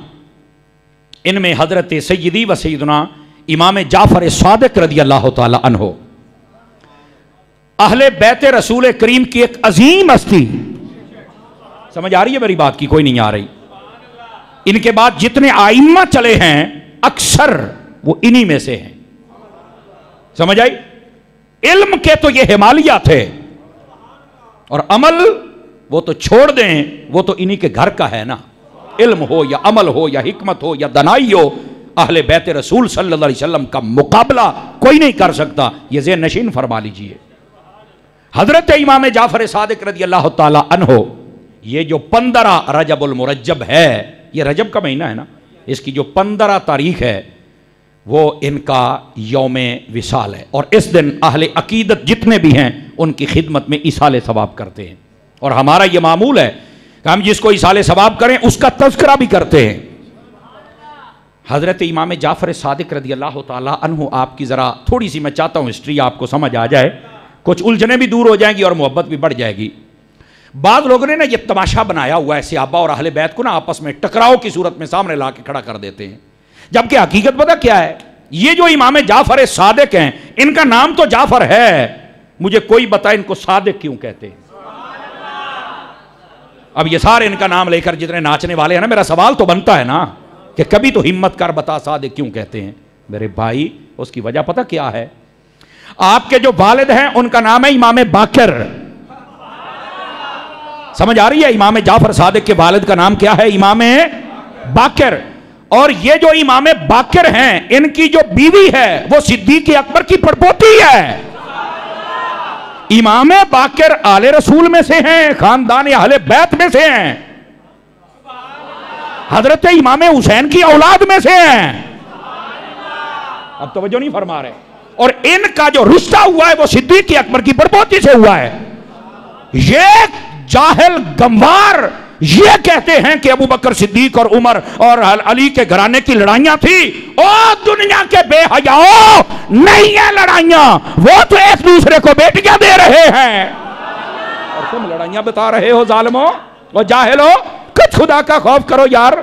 ان میں حضرت سیدی و سیدنا امام جعفر صادق رضی اللہ تعالی عنہ اہل بیت رسول کریم کی ایک عظیم ہستی. سمجھ آ رہی ہے میری بات کی؟ کوئی نہیں آ رہی. ان کے بعد جتنے آئمہ چلے ہیں اکثر وہ انہی میں سے ہیں. سمجھ آئی؟ علم کے تو یہ ہمالیہ تھے اور عمل وہ تو چھوڑ دیں، وہ تو انہی کے گھر کا ہے نا. علم ہو یا عمل ہو یا حکمت ہو یا دنائی ہو، اہل بیت رسول صلی اللہ علیہ وسلم کا مقابلہ کوئی نہیں کر سکتا. یہ ذہن نشین فرما لیجئے. حضرت امام جعفر صادق رضی اللہ تعالی عنہ، یہ جو 15 رجب المرجب ہے، یہ رجب کا مہینہ ہے نا، اس کی جو 15 تاریخ ہے وہ ان کا یوم وصال ہے. اور اس دن اہل عقیدت جتنے بھی ہیں ان کی خدمت میں ایصال ثواب کرتے ہیں. اور ہمارا یہ معمول ہے کہ ہم جس کو ایصال ثواب کریں اس کا تذکرہ بھی کرتے ہیں. حضرت امام جعفر صادق رضی اللہ تعالی عنہ، آپ کی ذرا تھوڑی سی میں چاہتا ہوں ہسٹری آپ کو سمجھ آ جائے، کچھ الجھنیں بھی دور ہو جائیں گی اور محبت بھی بڑھ جائے گی. بعض لوگوں نے نا یہ تماشا بنایا ہوا ہے، صحابہ اور اہل بیت کو نا آپس میں ٹکراؤ کی صورت میں سامنے لا کے کھڑا کر دیتے ہیں، جبکہ حقیقت پتہ کیا ہے؟ یہ جو امام جعفر صادق ہیں، ان کا نام تو جعفر ہے، مجھے کوئی بتا ان کو صادق کیوں کہتے ہیں؟ اب یہ سارے ان کا نام لے کر جتنے ناچنے والے ہیں نا، میرا سوال تو بنتا ہے نا کہ کبھی تو ہمت کر بتا صادق کیوں کہتے ہیں؟ میرے بھائی اس کی وجہ پتہ کیا ہے؟ آپ کے جو والد ہیں ان کا نام ہے امام باقر. سمجھ آ رہی ہے؟ امام جعفر صادق کے والد کا نام کیا ہے؟ امام باقر. اور یہ جو امام باقر ہیں ان کی جو بیوی ہے وہ صدیق اکبر کی پڑپوتی ہے. امام باقر آل رسول میں سے ہیں، خاندان اہل بیت میں سے ہیں، حضرت امام حسین کی اولاد میں سے ہیں. اب توجہ نہیں فرما رہے. اور ان کا جو رشتہ ہوا ہے وہ صدیق اکبر کی پڑپوتی سے ہوا ہے. یہ جاہل گموار یہ کہتے ہیں کہ ابو بکر صدیق اور عمر اور علی کے گھرانے کی لڑائیاں تھی. او دنیا کے بے حیاؤ، نہیں ہیں لڑائیاں، وہ تو ایک دوسرے کو بیٹیاں دے رہے ہیں اور تم لڑائیاں بتا رہے ہو ظالموں اور جاہلو. کچھ خدا کا خوف کرو یار.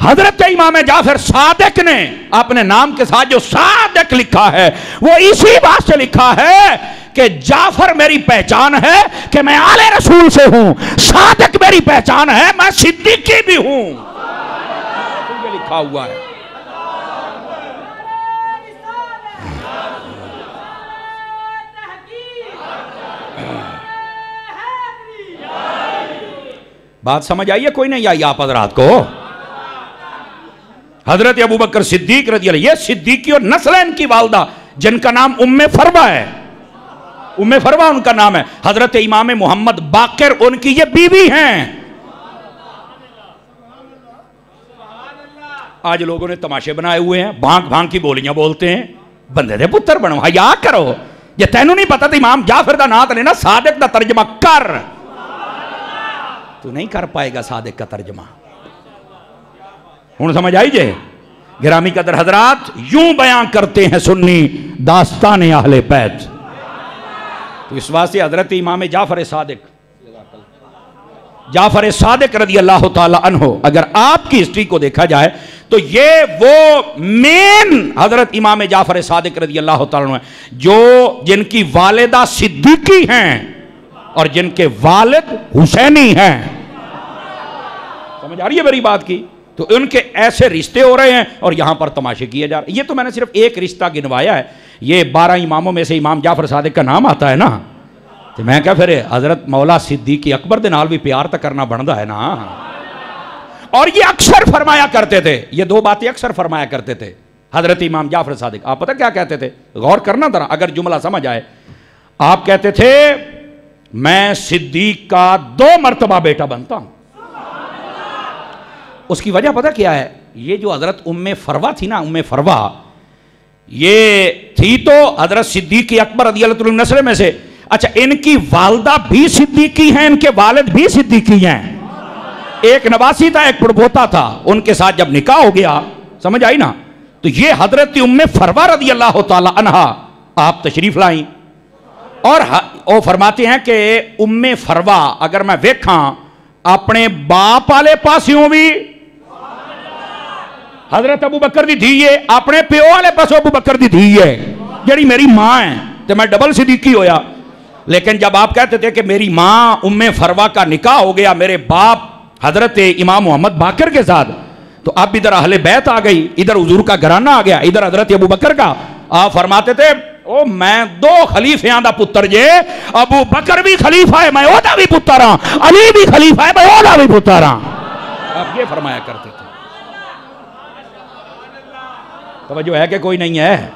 حضرت امام جعفر صادق نے اپنے نام کے ساتھ جو صادق لکھا ہے وہ اسی بات سے لکھا ہے کہ جعفر میری پہچان ہے کہ میں آل رسول سے ہوں، صادق میری پہچان ہے میں صدیقی بھی ہوں. یہ لکھا ہوا ہے. بات سمجھ آئیے کوئی نہیں آئی آپ حضرات کو؟ حضرت ابو بکر صدیق رضی اللہ، یہ صدیقی اور نسل ہے ان کی والدہ جن کا نام ام فروہ ہے. ام فروہ ان کا نام ہے. حضرت امام محمد باقر ان کی یہ بیوی ہیں. آج لوگوں نے تماشے بنائے ہوئے ہیں، بھانک بھانک کی بولیاں بولتے ہیں. بندے دے پتر بنو، حیا کرو. یہ تینوں نہیں پتا تھا امام جعفر دا نات لینا صادق دا ترجمہ کر. تو نہیں کر پائے گا صادق کا ترجمہ. ہوں سمجھ آئی جے؟ گرامی قدر حضرات، یوں بیان کرتے ہیں سنی داستان اہل بیت. تو اس واسطے حضرت امام جعفر صادق رضی اللہ تعالی عنہ، اگر آپ کی ہسٹری کو دیکھا جائے تو یہ وہ مین حضرت امام جعفر صادق رضی اللہ تعالی عنہ جو جن کی والدہ صدیقی ہیں اور جن کے والد حسینی ہیں. سمجھ آ رہی ہے میری بات کی؟ تو ان کے ایسے رشتے ہو رہے ہیں اور یہاں پر تماشے کیے جا رہے ہیں. یہ تو میں نے صرف ایک رشتہ گنوایا ہے. یہ 12 اماموں میں سے امام جعفر صادق کا نام آتا ہے نا، تو میں کہا پھر حضرت مولا صدیق اکبر دے نال بھی پیار تک کرنا بنتا ہے نا. اور یہ اکثر فرمایا کرتے تھے، یہ دو باتیں اکثر فرمایا کرتے تھے حضرت امام جعفر صادق. آپ پتہ کیا کہتے تھے؟ غور کرنا ذرا اگر جملہ سمجھ آئے. آپ کہتے تھے میں صدیق کا 2 مرتبہ بیٹا بنتا ہوں. اس کی وجہ پتہ کیا ہے؟ یہ جو حضرت ام فروہ تھی نا، ام فروہ یہ تھی تو حضرت صدیق اکبر رضی اللہ عنہ نسل میں سے. اچھا، ان کی والدہ بھی صدیقی ہیں، ان کے والد بھی صدیقی ہیں. ایک نواسی تھا، ایک پڑپوتا تھا. ان کے ساتھ جب نکاح ہو گیا، سمجھ آئی نا، تو یہ حضرت ام فروہ رضی اللہ تعالی عنہا آپ تشریف لائیں اور وہ فرماتے ہیں کہ ام فروہ اگر میں ویکھاں اپنے باپ والے پاسیوں بھی حضرت ابو بکر دی دھی ہے، اپنے پیو والے پاسوں ابو بکر دی دھی ہے جڑی میری ماں ہے. تو میں ڈبل صدیقی ہویا. لیکن جب آپ کہتے تھے کہ میری ماں ام فروا کا نکاح ہو گیا میرے باپ حضرت امام محمد باقر کے ساتھ، تو اب ادھر اہل بیت آ گئی، ادھر حضور کا گھرانہ آ گیا، ادھر حضرت ابو بکر کا. آپ فرماتے تھے او میں دو خلیفیاں دا پتر جے، ابو بکر بھی خلیفہ ہے میں اودا بھی پتر ہاں، علی بھی خلیفہ ہے میں اودا بھی پتر ہاں. آپ یہ فرمایا کرتے تھے. توجہ ہے کہ کوئی نہیں ہے؟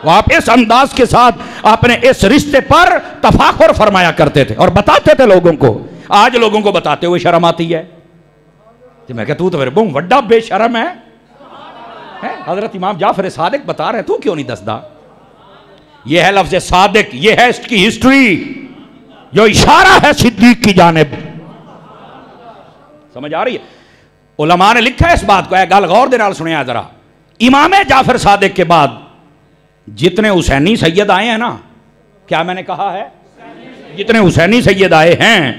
وہ آپ اس انداز کے ساتھ اپنے اس رشتے پر تفاخر فرمایا کرتے تھے اور بتاتے تھے لوگوں کو. آج لوگوں کو بتاتے ہوئے شرم آتی ہے. میں کہتا تو پھر بہت وڈا بے شرم ہے. حضرت امام جعفر صادق بتا رہے ہیں، تو کیوں نہیں دسدا؟ یہ ہے لفظ صادق، یہ ہے اس کی ہسٹری جو اشارہ ہے صدیق کی جانب. سمجھ آ رہی ہے؟ علماء نے لکھا ہے اس بات کو. اے گل غور دے نال سنیا ذرا. امام جعفر صادق کے بعد جتنے حسینی سید آئے ہیں نا، کیا میں نے کہا ہے؟ جتنے حسینی سید آئے ہیں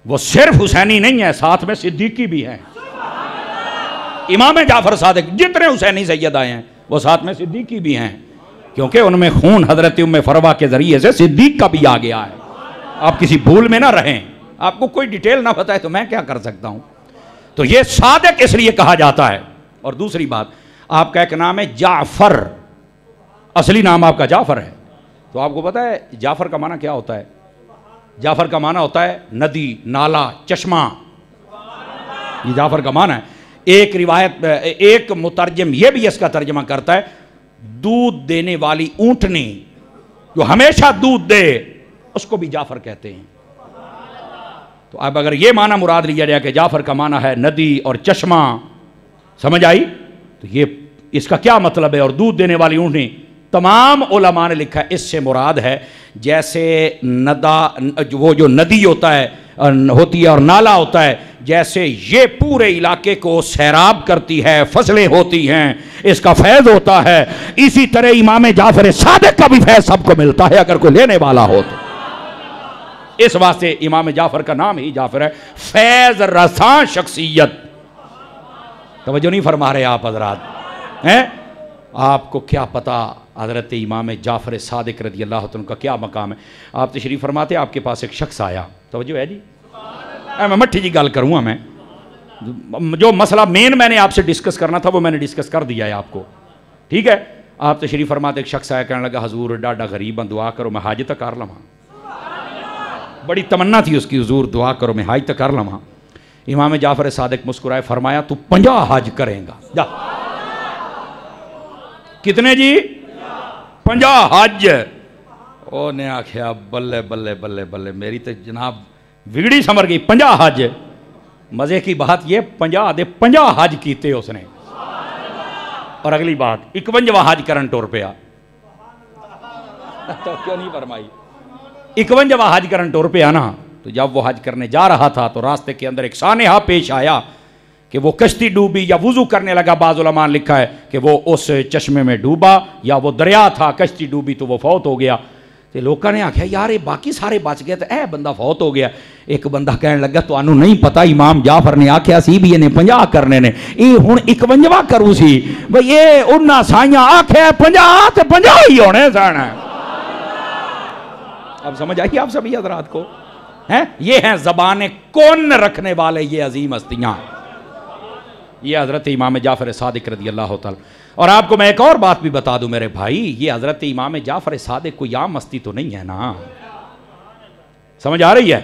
وہ صرف حسینی نہیں ہے، ساتھ میں صدیقی بھی ہیں. امام جعفر صادق جتنے حسینی سید آئے ہیں وہ ساتھ میں صدیقی بھی ہیں، کیونکہ ان میں خون حضرت ام فروا کے ذریعے سے صدیق کا بھی آ گیا ہے. آپ کسی بھول میں نہ رہیں. آپ کو کوئی ڈیٹیل نہ بتائے تو میں کیا کر سکتا ہوں. تو یہ صادق اس لیے کہا جاتا ہے. اور دوسری بات، آپ کا ایک نام ہے جعفر، اصلی نام آپ کا جعفر ہے. تو آپ کو پتا ہے جعفر کا معنی کیا ہوتا ہے؟ جعفر کا معنی ہوتا ہے ندی، نالا، چشمہ. یہ جعفر کا معنی ہے. ایک روایت، ایک مترجم یہ بھی اس کا ترجمہ کرتا ہے دودھ دینے والی اونٹنی جو ہمیشہ دودھ دے، اس کو بھی جعفر کہتے ہیں. تو اب اگر یہ معنی مراد لیا جائے کہ جعفر کا معنی ہے ندی اور چشمہ، سمجھ آئی؟ تو یہ اس کا کیا مطلب ہے؟ اور دودھ دینے والی اونٹنی، تمام علماء نے لکھا اس سے مراد ہے جیسے وہ جو ندی ہوتا ہے ہوتی ہے اور نالا ہوتا ہے، جیسے یہ پورے علاقے کو سیراب کرتی ہے، فصلیں ہوتی ہیں، اس کا فیض ہوتا ہے، اسی طرح امام جعفر صادق کا بھی فیض سب کو ملتا ہے اگر کوئی لینے والا ہو تو. اس واسطے امام جعفر کا نام ہی جعفر ہے، فیض رساں شخصیت. توجہ نہیں فرما رہے آپ حضرات ہیں؟ آپ کو کیا پتا حضرت امام جعفر صادق رضی اللہ عنہ کا کیا مقام ہے. آپ تشریف فرماتے آپ کے پاس ایک شخص آیا. توجہ ہے جی؟ میں مٹھی جی گل کروں گا. میں جو مسئلہ مین میں نے آپ سے ڈسکس کرنا تھا وہ میں نے ڈسکس کر دیا ہے آپ کو. ٹھیک ہے؟ آپ تشریف فرماتے ایک شخص آیا، کہنے لگا حضور ڈاڈا غریب ہاں، دعا کرو میں حاج تک کر لواں. بڑی تمنا تھی اس کی، حضور دعا کرو میں حاج تک کر لواں. امام جعفر صادق مسکرائے، فرمایا تو 50 حج کریں گا. جا. کتنے جی؟ 50 حج. او نے آکھیا بلے بلے بلے بلے، میری تو جناب وگڑی سمر گئی. 50 حج. مزے کی بات یہ 50 حج کیتے اس نے. اور اگلی بات 51واں حج کرن ٹور پیا. تو کیوں نہیں فرمائی؟ 51واں حج کرن ٹور پیا نا. تو جب وہ حج کرنے جا رہا تھا تو راستے کے اندر ایک سانحہ پیش آیا کہ وہ کشتی ڈوبی یا وضو کرنے لگا. بعض علماء نے لکھا ہے کہ وہ اس چشمے میں ڈوبا یا وہ دریا تھا، کشتی ڈوبی تو وہ فوت ہو گیا. تو لوگوں نے آکھیا یار باقی سارے بچ گئے تو اے بندہ فوت ہو گیا. ایک بندہ کہنے لگا تو انہوں نہیں پتا امام جعفر نے آکھیا سی بھی انہیں 50 کرنے نے، یہ ہن 51واں کروں سی بھئی یہ انہاں سائیاں آکھیا 50 تو 50 ہی ہونے سن. اب سمجھ آئی آپ سبھی حضرات کو؟ یہ ہیں زبان کون رکھنے والے یہ عظیم ہستیاں. یہ حضرت امام جعفر صادق رضی اللہ تعالی. اور آپ کو میں ایک اور بات بھی بتا دوں میرے بھائی، یہ حضرت امام جعفر صادق کوئی عام ہستی تو نہیں ہے نا. سمجھ آ رہی ہے؟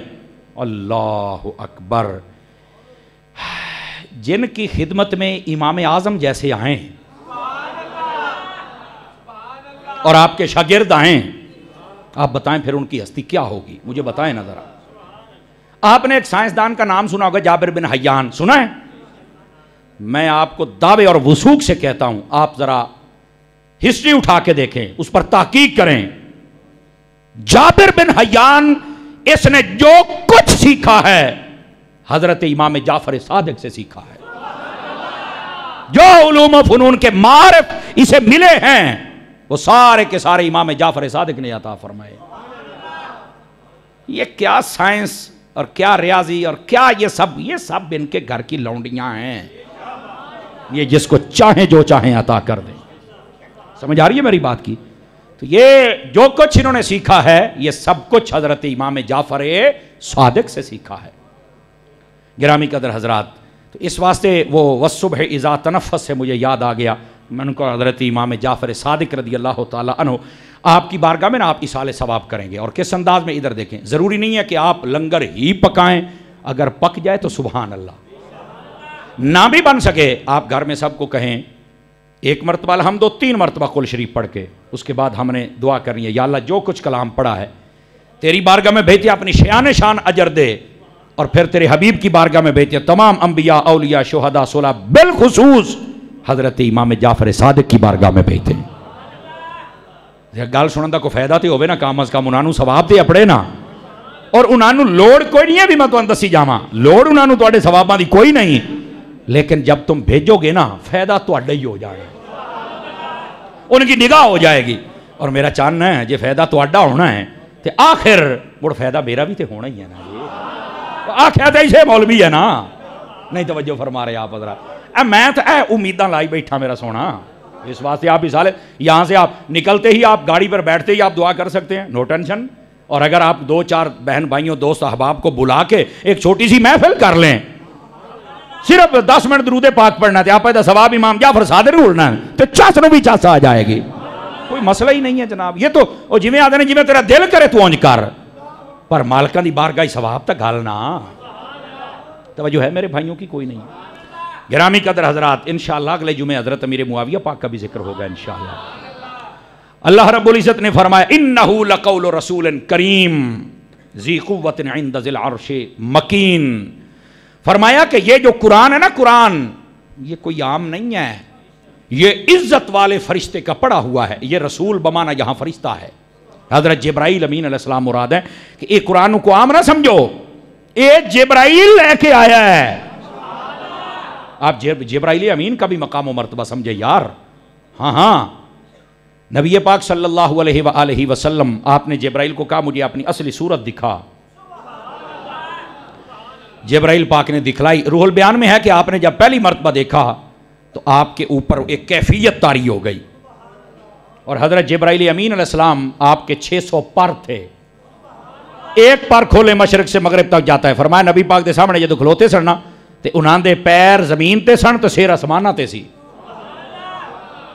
اللہ اکبر. جن کی خدمت میں امام اعظم جیسے آئیں اور آپ کے شاگرد آئیں، آپ بتائیں پھر ان کی ہستی کیا ہوگی؟ مجھے بتائیں نا ذرا. آپ نے ایک سائنسدان کا نام سنا ہوگا، جابر بن حیان، سنا ہے؟ میں آپ کو دعوے اور وثوق سے کہتا ہوں آپ ذرا ہسٹری اٹھا کے دیکھیں، اس پر تحقیق کریں. جابر بن حیان اس نے جو کچھ سیکھا ہے حضرت امام جعفر صادق سے سیکھا ہے. جو علوم و فنون کے معارف اسے ملے ہیں وہ سارے کے سارے امام جعفر صادق نے عطا فرمائے. یہ کیا سائنس اور کیا ریاضی اور کیا یہ سب ان کے گھر کی لونڈیاں ہیں. یہ جس کو چاہیں جو چاہیں عطا کر دیں. سمجھ آ رہی ہے میری بات کی؟ تو یہ جو کچھ انہوں نے سیکھا ہے یہ سب کچھ حضرت امام جعفر صادق سے سیکھا ہے. گرامی قدر حضرات، تو اس واسطے وہ والصبح اذا تنفس سے مجھے یاد آ گیا. میں نے کہا حضرت امام جعفر صادق رضی اللہ تعالیٰ عنہ آپ کی بارگاہ میں نا آپ ایصال ثواب کریں گے. اور کس انداز میں؟ ادھر دیکھیں، ضروری نہیں ہے کہ آپ لنگر ہی پکائیں، اگر پک جائے تو سبحان اللہ. نہ بھی بن سکے آپ گھر میں سب کو کہیں ایک مرتبہ الحمد و 3 مرتبہ قل شریف پڑھ کے اس کے بعد ہم نے دعا کرنی ہے، یا اللہ جو کچھ کلام پڑھا ہے تیری بارگاہ میں بھیجتے اپنی شیان شان اجر دے، اور پھر تیرے حبیب کی بارگاہ میں بھیجتے تمام انبیاء اولیاء شہداء صلحاء بالخصوص حضرت امام جعفر صادق کی بارگاہ میں بھیجتے ہیں. گل سنن دا کوئی فائدہ تے ہوئے نا، کام از کام انہاں نوں ثواب تے اپڑے نا. اور انہاں نوں لوڑ کوئی نہیں ہے بھی میں تانوں دسی جاواں، لوڑ انہاں نوں تواڈے ثواباں دی کوئی نہیں، لیکن جب تم بھیجو گے نا فائدہ تواڈا ہی ہو جائے گا، ان کی نگاہ ہو جائے گی. اور میرا چاننا ہے جے فائدہ تواڈا ہونا ہے تے آخر مڑ فائدہ میرا بھی تے ہونا ہی ہے نا. یہ آخیا تے اسے مولوی ہے نا. نہیں توجہ فرما رہے آپ حضرات. میں تو امیداں لائی بیٹھا میرا سونا. اس واسطے آپ اس یہاں سے آپ نکلتے ہی آپ گاڑی پر بیٹھتے ہی آپ دعا کر سکتے ہیں، نو ٹینشن. اور اگر آپ 2-4 بہن بھائیوں دوست احباب کو بلا کے ایک چھوٹی سی محفل کر لیں، صرف 10 منٹ درود پاک پڑھنا ہے، آپ ایسا ثواب امام جعفر صادق بولنا ہے تو چاس نو بھی چاس آ جائے گی. کوئی مسئلہ ہی نہیں ہے جناب. یہ تو جویں آدھے نے جویں تیرا دل کرے تو اونج کر، پر مالکاں دی بارگاہ ثواب تک گالنا. توجہ ہے میرے بھائیوں کی؟ کوئی نہیں. گرامی قدر حضرات، انشاءاللہ اگلے جمعے حضرت امیر معاویہ پاک کا بھی ذکر ہوگا انشاءاللہ. اللہ رب العزت نے فرمایا انہو لقول رسول کریم ذی قوت عند ذی العرش مکین. فرمایا کہ یہ جو قرآن ہے نا، قرآن یہ کوئی عام نہیں ہے، یہ عزت والے فرشتے کا پڑھا ہوا ہے. یہ رسول بمانا یہاں فرشتہ ہے. حضرت جبرائیل امین علیہ السلام مراد ہے کہ یہ قرآن کو عام نہ سمجھو، یہ جبرائیل لے کے آیا ہے. آپ جبرائیل امین کا بھی مقام و مرتبہ سمجھے یار. ہاں نبی پاک صلی اللہ علیہ وآلہ وسلم آپ نے جبرائیل کو کہا مجھے اپنی اصلی صورت دکھا. جبرائیل پاک نے دکھلائی. روح البیان میں ہے کہ آپ نے جب پہلی مرتبہ دیکھا تو آپ کے اوپر ایک کیفیت طاری ہو گئی. اور حضرت جبرائیل امین علیہ السلام آپ کے 600 پر تھے. ایک پر کھولے مشرق سے مغرب تک جاتا ہے. فرمایا نبی پاک دے سامنے جدو کھلوتے سڑنا تے انہاں دے پیر زمین تے سن تو سیر اسمانہ تے سی.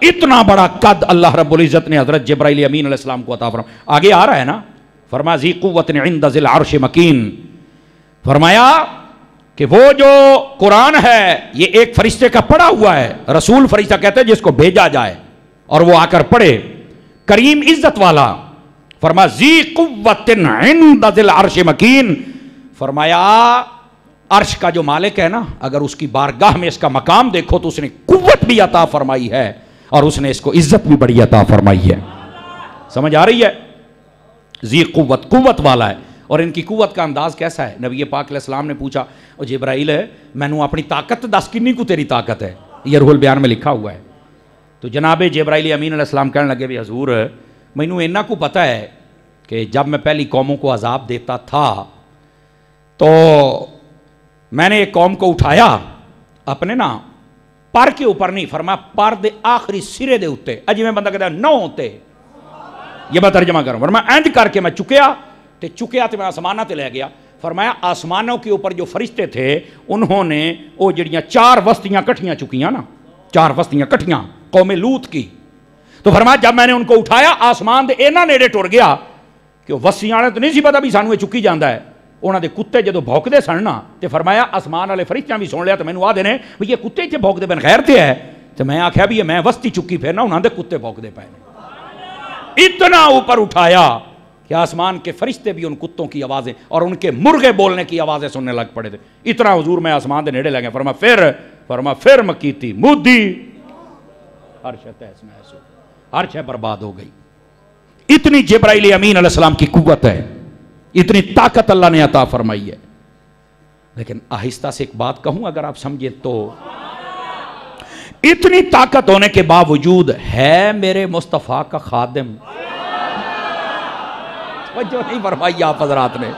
اتنا بڑا قد اللہ رب العزت نے حضرت جبرائیل امین علیہ السلام کو عطا فرمایا. آگے آ رہا ہے نا، فرمایا ذی قوت عند ذی العرش مکین. فرمایا کہ وہ جو قرآن ہے یہ ایک فرشتے کا پڑھا ہوا ہے. رسول فرشتہ کہتے ہیں جس کو بھیجا جائے اور وہ آ کر پڑھے. کریم عزت والا. فرمایا ذی قوت عند ذی العرش مکین. فرمایا عرش کا جو مالک ہے نا، اگر اس کی بارگاہ میں اس کا مقام دیکھو تو اس نے قوت بھی عطا فرمائی ہے اور اس نے اس کو عزت بھی بڑی عطا فرمائی ہے. سمجھ آ رہی ہے؟ ذی قوت، قوت والا ہے. اور ان کی قوت کا انداز کیسا ہے؟ نبی پاک علیہ السلام نے پوچھا او جبرائیل ہے میں نو اپنی طاقت دس کنی کو تیری طاقت ہے؟ یہ روح البیان میں لکھا ہوا ہے. تو جناب جبرائیل امین علیہ السلام کہنے لگے بھی حضور مینو اینا کو پتہ ہے کہ جب میں پہلی قوموں کو عذاب دیتا تھا تو میں نے ایک قوم کو اٹھایا اپنے نا پر کے اوپر نہیں، فرمایا پر دے آخری سرے دے اتے. اجی میں بندہ کہتا ہے 9 ہوتے. یہ میں ترجمہ کروں. فرمایا اینج کر کے میں چکیا تو میں آسمانہ تے لے گیا. فرمایا آسمانوں کے اوپر جو فرشتے تھے انہوں نے وہ جڑیاں 4 وستیاں کٹھیاں چکیاں نا، 4 وستیاں کٹھیاں قوم لوط کی. تو فرمایا جب میں نے ان کو اٹھایا آسمان دے اینا نیڑے ٹر گیا کہ وستیاں نے تو نہیں سی پتا بھی سانو یہ چکی جاندہ ہے. انہاں دے کتے جدو بھوکدے سن نا تے فرمایا آسمان والے فرشتیاں بھی سن لیا تو مینوں آدھے نے بھی یہ کتے اتنے بھوکدے پے خیر تے ہے. تو میں آخیا بھی یہ میں وستی چکی پھر نا انہاں دے کتے بھوکدے پے. اتنا اوپر اٹھایا کہ آسمان کے فرشتے بھی ان کتوں کی آوازیں اور ان کے مرغے بولنے کی آوازیں سننے لگ پڑے تھے. اتنا حضور میں آسمان دے نیڑے لگے. فرمایا پھر مکیتی مودی عرش تحس محسو، عرش برباد ہو گئی. اتنی جبرائیل امین علیہ السلام کی قوت ہے، اتنی طاقت اللہ نے عطا فرمائی ہے. لیکن آہستہ سے ایک بات کہوں اگر آپ سمجھیں تو اتنی طاقت ہونے کے باوجود ہے میرے مصطفیٰ کا خادم. جو نہیں فرمائی آپ حضرات نے.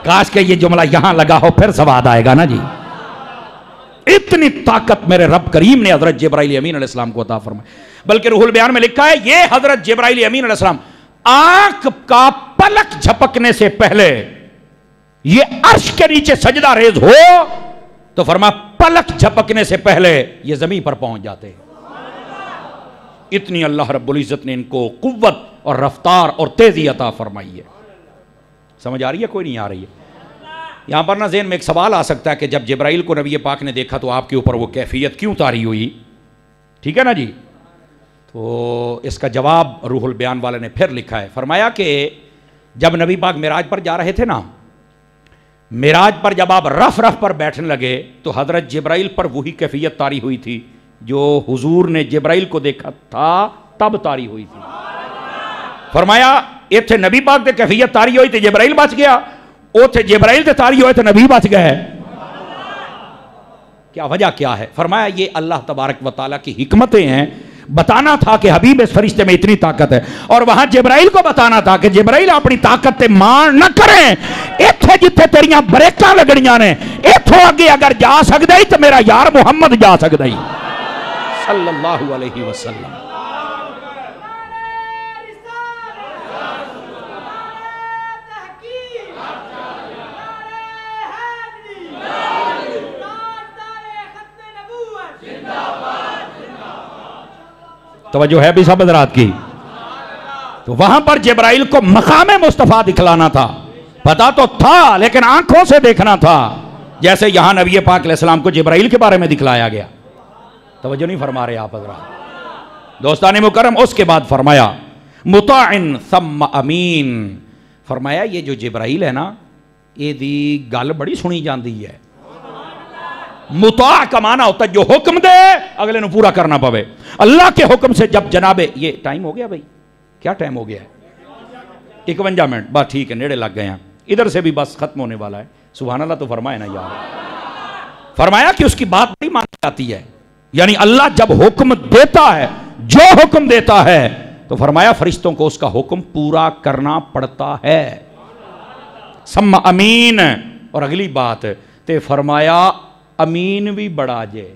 کاش کہ یہ جملہ یہاں لگا ہو پھر سواد آئے گا نا جی. اتنی طاقت میرے رب کریم نے حضرت جبرائیل امین علیہ السلام کو عطا فرمائی. بلکہ روح البیان میں لکھا ہے یہ حضرت جبرائیل امین علیہ السلام آنکھ کا پلک جھپکنے سے پہلے یہ عرش کے نیچے سجدہ ریز ہو تو فرمایا پلک جھپکنے سے پہلے یہ زمین پر پہنچ جاتے ہیں. اتنی اللہ رب العزت نے ان کو قوت اور رفتار اور تیزی عطا فرمائی ہے. سمجھ آ رہی ہے کوئی نہیں آ رہی ہے؟ یہاں پر نا ذہن میں ایک سوال آ سکتا ہے کہ جب جبرائیل کو نبی پاک نے دیکھا تو آپ کے اوپر وہ کیفیت کیوں طاری ہوئی؟ ٹھیک ہے نا جی. تو اس کا جواب روح البیان والے نے پھر لکھا ہے. فرمایا کہ جب نبی پاک معراج پر جا رہے تھے نا، معراج پر جب آپ رف پر بیٹھنے لگے تو حضرت جبرائیل پر وہی کیفیت طاری ہوئی تھی جو حضور نے جبرائیل کو دیکھا تھا تب طاری ہوئی تھی. فرمایا ایتھے نبی پاک دے کیفیت طاری ہوئی تھی جبرائیل بچ گیا، اوتھے جبرائیل دے طاری ہوئے تھے نبی بچ گئے. کیا وجہ کیا ہے؟ فرمایا یہ اللہ تبارک و تعالیٰ کی حکمتیں ہیں. بتانا تھا کہ حبیب اس فرشتے میں اتنی طاقت ہے، اور وہاں جبرائیل کو بتانا تھا کہ جبرائیل اپنی طاقت تے مان نہ کریں. ایتھے جتھے تیریاں بریکاں لگڑیاں نے ایتھوں اگے اگر جا سکدا ہی تو میرا یار محمد جا سکدا ہی صلی اللہ علیہ وسلم. توجہ ہے بھی سب حضرات کی؟ تو وہاں پر جبرائیل کو مقام مصطفیٰ دکھلانا تھا. پتا تو تھا لیکن آنکھوں سے دیکھنا تھا، جیسے یہاں نبی پاک علیہ السلام کو جبرائیل کے بارے میں دکھلایا گیا. توجہ نہیں فرما رہے آپ حضرات؟ دوستان مکرم اس کے بعد فرمایا مطاع ثم امین. فرمایا یہ جو جبرائیل ہے نا یہ دی گل بڑی سنی جاندی ہے. مطاع کا معنی ہوتا ہے جو حکم دے اگلے نو پورا کرنا پوے. اللہ کے حکم سے جب جناب یہ ٹائم ہو گیا بھائی، کیا ٹائم ہو گیا ہے؟ 51 منٹ. بس ٹھیک ہے، نیڑے لگ گئے ہیں. ادھر سے بھی بس ختم ہونے والا ہے. سبحان اللہ تو فرمائے نا یار. فرمایا کہ اس کی بات نہیں مانی جاتی ہے، یعنی اللہ جب حکم دیتا ہے، جو حکم دیتا ہے تو فرمایا فرشتوں کو اس کا حکم پورا کرنا پڑتا ہے. ثم امین. اور اگلی بات تے فرمایا امین بھی بڑا جے.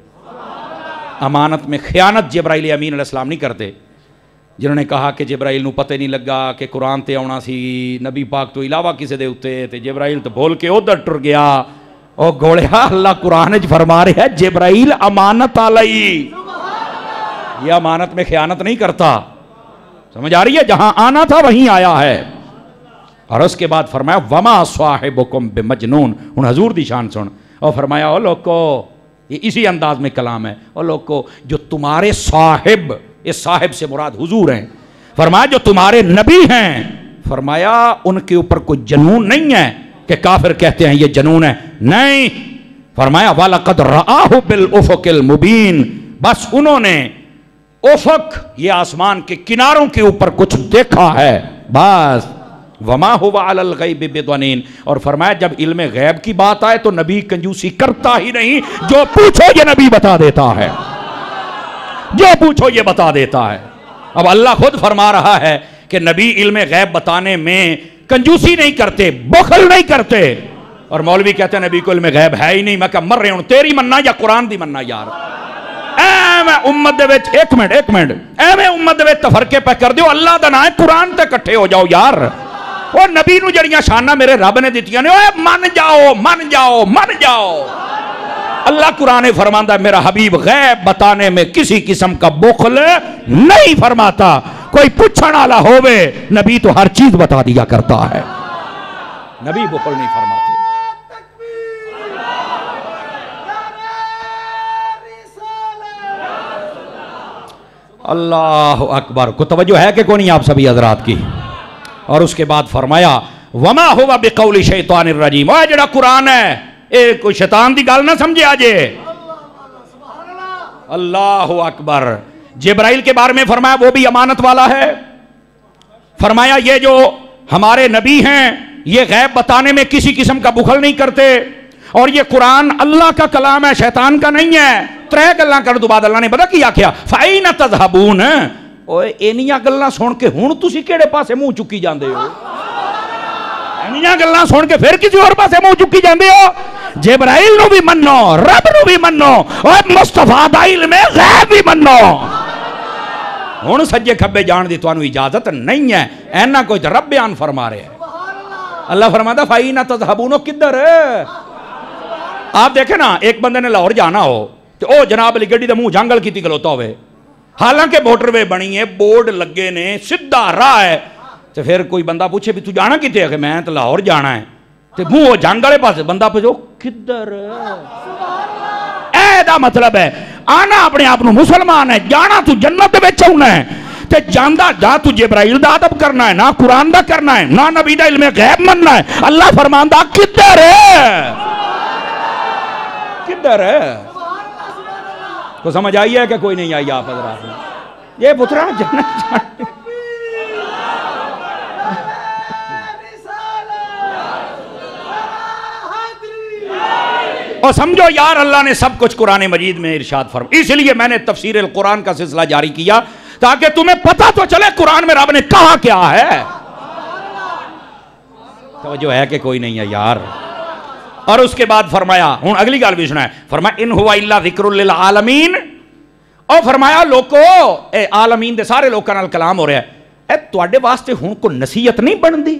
امانت میں خیانت جبرائیل امین علیہ السلام نہیں کرتے. جنہوں نے کہا کہ جبرائیل نو پتہ نہیں لگا کہ قرآن تے آنا سی نبی پاک تو علاوہ کسے دے اتے تے جبرائیل تو بھول کے ادھر ٹر گیا. او گوڑیا اللہ قرآن فرما رہے ہے جبرائیل امانت آلائی، یہ امانت میں خیانت نہیں کرتا. سمجھ آ رہی ہے؟ جہاں آنا تھا وہیں آیا ہے. اور اس کے بعد فرمایا وما صاحبکم بمجنون. ان حضور دی شان سن. اور فرمایا او لوگو، یہ اسی انداز میں کلام ہے، او لوگو جو تمہارے صاحب، اس صاحب سے مراد حضور ہیں، فرمایا جو تمہارے نبی ہیں، فرمایا ان کے اوپر کوئی جنون نہیں ہے کہ کافر کہتے ہیں یہ جنون ہے. نہیں، فرمایا وَلَقَدْ رَآهُ بِالْأُفُقِ الْمُبِينِ. بس انہوں نے افق، یہ آسمان کے کناروں کے اوپر کچھ دیکھا ہے بس. وما هو علی الغیب بضنین. اور فرمایا جب علم غیب کی بات آئے تو نبی کنجوسی کرتا ہی نہیں، جو پوچھو یہ نبی بتا دیتا ہے، جو پوچھو یہ بتا دیتا ہے. اب اللہ خود فرما رہا ہے کہ نبی علم غیب بتانے میں کنجوسی نہیں کرتے، بخل نہیں کرتے. اور مولوی کہتے ہیں نبی کو علم غیب ہے ہی نہیں. میں کہا مر رہے ہوں، تیری مننا یا قرآن دی مننا یار. اے میں امت دے وچ ایک منٹ اے میں امت دے وچ تفرقے پہ کر دیو. اللہ دا نام ہے، قرآن تے کٹھے ہو جاؤ یار. اور نبی نو جڑیاں شانہ میرے رب نے دیتیاں نے، اوے من جاؤ. اللہ قرآن فرماتا ہے میرا حبیب غیب بتانے میں کسی قسم کا بخل نہیں فرماتا. کوئی پوچھنے والا ہووے نبی تو ہر چیز بتا دیا کرتا ہے، نبی بخل نہیں فرماتے. اللہ اکبر. کو توجہ ہے کہ کون نہیں آپ سبھی حضرات کی؟ اور اس کے بعد فرمایا وما ہوا بقول شیطان الرجیم. اوہ جڑا قرآن ہے اے کوئی شیطان دی گال نہ سمجھے آجے. اللہ اکبر. جبرائیل کے بارے میں فرمایا وہ بھی امانت والا ہے. فرمایا یہ جو ہمارے نبی ہیں یہ غیب بتانے میں کسی قسم کا بخل نہیں کرتے. اور یہ قرآن اللہ کا کلام ہے، شیطان کا نہیں ہے. ترے گلاں کر دو بعد اللہ نے بتا کیا کیا فَأَيْنَ تَذْهَبُونَ. اوے اینیاں گلاں سن کے ہن تسی کیڑے پاسے منہ چکی جاندے ہو؟ اینیاں گلاں سن کے پھر کسی اور پاسے منہ چکی جاندے ہو؟ جبرائیل نو بھی منو، رب نو بھی منو، اور مصطفیٰ دا علم غیب بھی منو۔ ہن سجے کھبے جان دی توانو اجازت نہیں ہے، اینا کوئی رب بیان فرما رہے ہیں۔ اللہ فرماتا فَإِنَّ تَذْهَبُونَ کدھر؟ آپ دیکھیں نا، ایک بندے نے لاہور جانا ہو تو او جناب علی گڈی دے منہ جنگل کیتی کھلوتا ہوئے، حالانکہ موٹر وے بنی ہے، بورڈ لگے نے، سیدھا راہ ہے، تو پھر کوئی بندہ پوچھے بھی تو جانا کتے ہے کہ میں تو لاہور جانا ہے، تو منہ جنگل پاس بندہ پوچھو کدھر؟ اے دا مطلب ہے آنا اپنے آپ نو مسلمان ہے، جانا تو جنت دے وچ ہونا ہے، تے جاندہ جا تو جبرائیل دا ادب کرنا ہے، نہ قرآن دا کرنا ہے، نہ نبی دا علم غیب مننا ہے۔ اللہ فرماندہ کدھر ہے؟ کدھر ہے؟ کو سمجھ آئی ہے کہ کوئی نہیں آئی آپ حضرات میں؟ یہ پترہ جنت جانے اور سمجھو یار، اللہ نے سب کچھ قرآن مجید میں ارشاد فرمایا، اس لیے میں نے تفسیر القرآن کا سلسلہ جاری کیا تاکہ تمہیں پتہ تو چلے قرآن میں رب نے کہا کیا ہے۔ توجہ ہے کہ کوئی نہیں ہے یار؟ اور اس کے بعد فرمایا، ہون اگلی گال بھی سنا ہے، فرمایا ان ہوا الا ذکر للعالمین، اور فرمایا لوکو، اے عالمین دے سارے لوکاں نال کلام ہو رہا ہے، اے تواڈے واسطے ہون کو نصیحت نہیں بن دی؟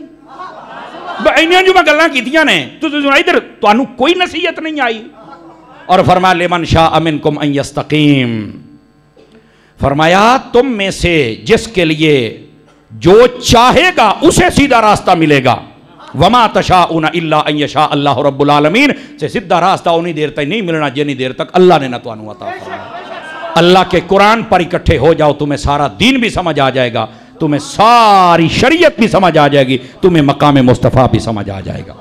اینیاں جو میں گلاں کیتیاں نے تو سنائی ادھر تانوں کوئی نصیحت نہیں آئی؟ اور فرمایا لمن شاء منکم ان یستقیم، فرمایا تم میں سے جس کے لیے جو چاہے گا اسے سیدھا راستہ ملے گا، وما تشاؤون الا ان یشاء اللہ رب العالمین، سے سیدھا راستہ انہی دیر تک نہیں ملنا جنہی دیر تک اللہ نے نہ توانو عطا فرمایا۔ اللہ کے قرآن پر اکٹھے ہو جاؤ، تمہیں سارا دین بھی سمجھ آ جائے گا، تمہیں ساری شریعت بھی سمجھ آ جائے گی، تمہیں مقام مصطفیٰ بھی سمجھ آ جائے گا۔